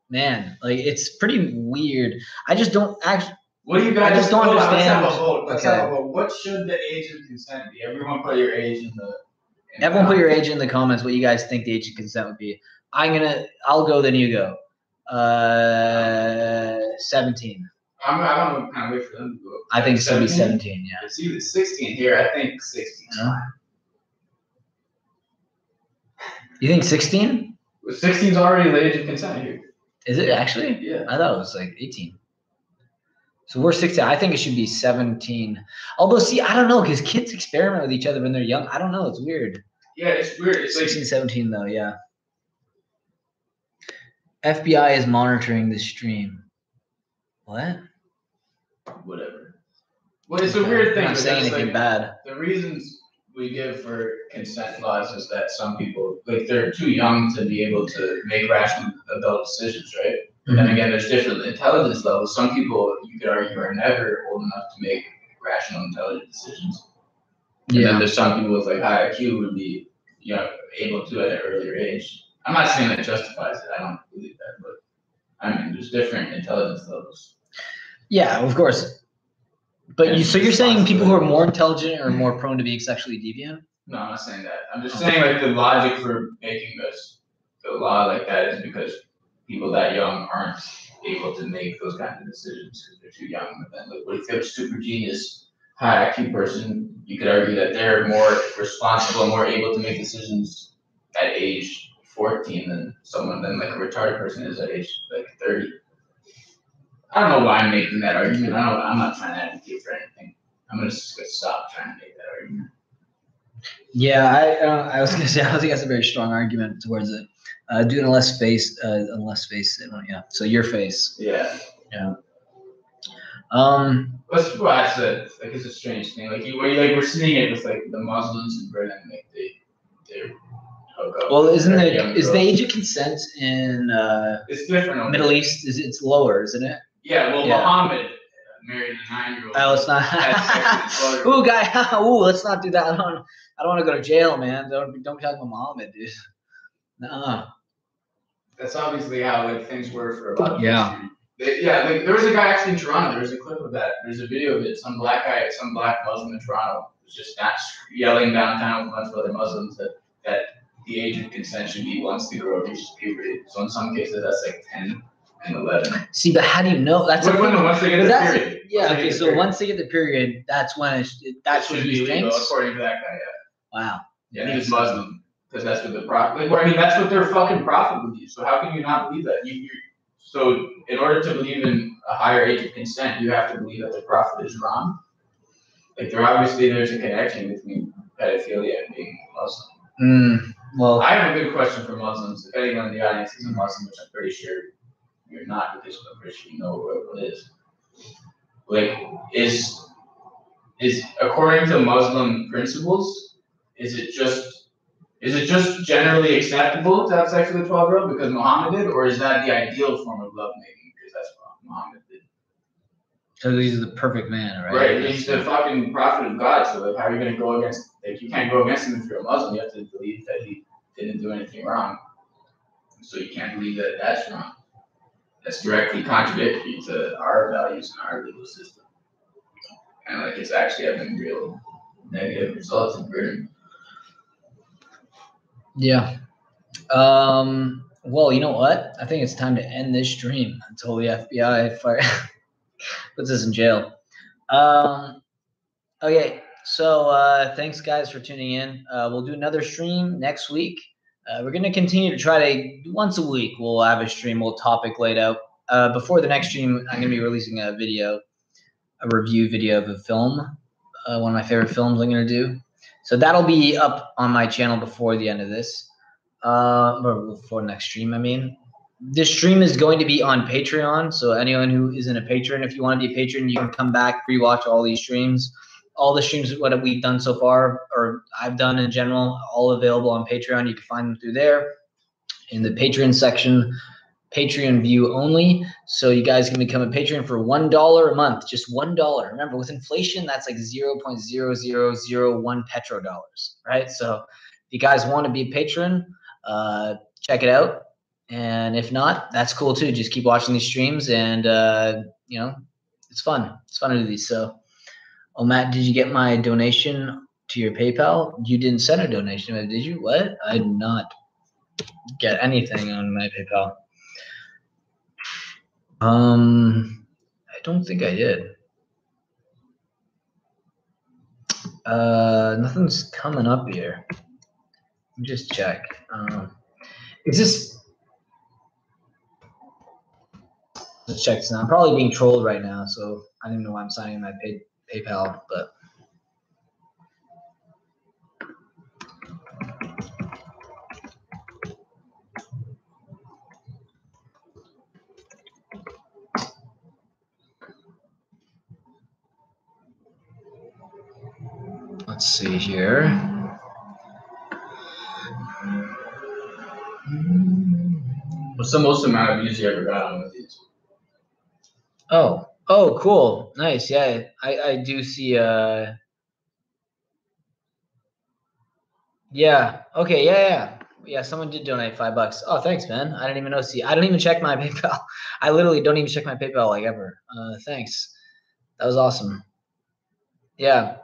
Man, like it's pretty weird. I just don't actually. What do you guys? I just don't understand. Let's have a vote. Let's have a vote. What should the age of consent be? Everyone put your age in the. Everyone put your age in the comments. What you guys think the age of consent would be? I'll go. Then you go. 17. I want to kind of wait for them to go. I think it's gonna be 17. Yeah. It's either 16 here. I think 16. You think 16? 16 is already the age of consent here. Is it actually? Yeah. I thought it was like 18. So we're 16. I think it should be 17. Although, see, I don't know, because kids experiment with each other when they're young. I don't know. It's weird. Yeah, it's weird. It's 16, 17, though, yeah. FBI is monitoring the stream. What? Whatever. Well, it's a weird thing. I'm not saying anything bad. The reasons we give for consent laws is that some people, they're too young to be able to make rational adult decisions, right? And then again, there's different intelligence levels. Some people, you could argue, are never old enough to make rational, intelligent decisions. And then there's some people with high IQ would be, able to at an earlier age. I'm not saying that justifies it. I don't believe that, but I mean, there's different intelligence levels. Yeah, of course. But so you're saying people who are more intelligent are more prone to being sexually deviant? No, I'm not saying that. I'm just saying the logic for making the law like that is because people that young aren't able to make those kinds of decisions because they're too young. But then, what if you have a super genius, high IQ person? You could argue that they're more responsible, more able to make decisions at age 14 than a retarded person is at age 30. I don't know why I'm making that argument. I'm not trying to advocate for anything. I'm just gonna stop trying to make that argument. Yeah, I was gonna say I don't think that's a very strong argument towards it. Do it unless face. Yeah. So your face. Yeah. Yeah. That's what I said. It's a strange thing. We're seeing it with the Muslims in Britain. They hook up. Well, is the age of consent in it's different. Middle East? It's lower, isn't it? Yeah. Well, Muhammad married a 9-year-old. Oh, it's not. Ooh, guy. Ooh, let's not do that. I don't want to go to jail, man. Don't be talking about Muhammad, dude. No. That's obviously how things were for a lot of history. There was a guy actually in Toronto. There's a clip of that. There's a video of it. Some black Muslim in Toronto was just yelling downtown with a bunch of other Muslims that the age of consent should be once the girl reaches puberty. So in some cases that's 10 and 11. See, but how do you know? That's once they get the period. Yeah. Okay. So once they get the period, that's when that's when he drinks. According to that guy. Yeah. Wow. Yeah, he's Muslim. Because that's what the prophet. That's what their fucking prophet believes. So how can you not believe that? So in order to believe in a higher age of consent, you have to believe that the prophet is wrong. Like there's a connection between pedophilia and being Muslim. Well, I have a good question for Muslims. If anyone in the audience is a Muslim, which I'm pretty sure you're not, because I'm pretty sure you know what it is. Like, is according to Muslim principles, is it just generally acceptable to have sex with a 12-year-old because Muhammad did, or is that the ideal form of lovemaking because that's what Muhammad did? So he's the perfect man, right? Right, he's the fucking prophet of God. So like, how are you going to go against? Like, you can't go against him if you're a Muslim. You have to believe that he didn't do anything wrong. So you can't believe that that's wrong. That's directly contradictory to our values and our legal system. And like, it's actually having real negative results in Britain. Yeah. Well, you know what? I think it's time to end this stream until the FBI puts us in jail. Okay. So thanks guys for tuning in. We'll do another stream next week. We're going to continue to try to once a week. We'll have a stream, we'll topic laid out. Before the next stream, I'm going to be releasing a review video of a film, one of my favorite films I'm going to do. So that'll be up on my channel before the end of this, or before next stream, I mean. This stream is going to be on Patreon, so anyone who isn't a patron, if you want to be a patron, you can come back, rewatch all these streams. All the streams, what we've done so far, or I've done in general, all available on Patreon. You can find them through there in the Patreon section, Patreon view only. So you guys can become a patron for $1 a month, just $1. Remember, with inflation, that's like 0.0001 petrodollars, right? So if you guys want to be a patron, check it out. And if not, that's cool too. Just keep watching these streams, and it's fun. It's fun to do these. So. Oh, Matt, did you get my donation to your PayPal? You didn't send a donation, did you? What? I did not get anything on my PayPal. I don't think I did. Nothing's coming up here. Let me just check. Is this? Let's check this now. I'm probably being trolled right now, so I don't even know why I'm signing my PayPal, but let's see here. What's the most amount of views you ever got on one of these? Oh, cool. Nice. Yeah, I do see. Yeah. Okay. Yeah. Someone did donate $5. Oh, thanks, man. I didn't even know. See, I don't even check my PayPal. I literally don't even check my PayPal like ever. Thanks. That was awesome. Yeah.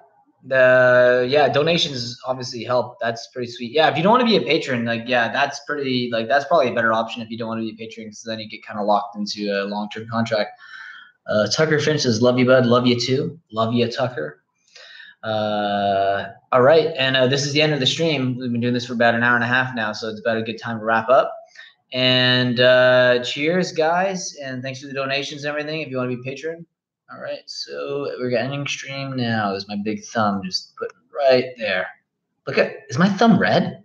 Donations obviously help. That's pretty sweet. Yeah. If you don't want to be a patron, that's probably a better option if you don't want to be a patron, because then you get kind of locked into a long-term contract. Tucker Finch says, love you, bud. Love you too. Love you, Tucker. All right. And this is the end of the stream. We've been doing this for about an hour and a half now, so it's about a good time to wrap up. And cheers, guys. And thanks for the donations and everything if you want to be a patron. All right. So we're ending stream now. There's my big thumb just put right there. Look at, is my thumb red?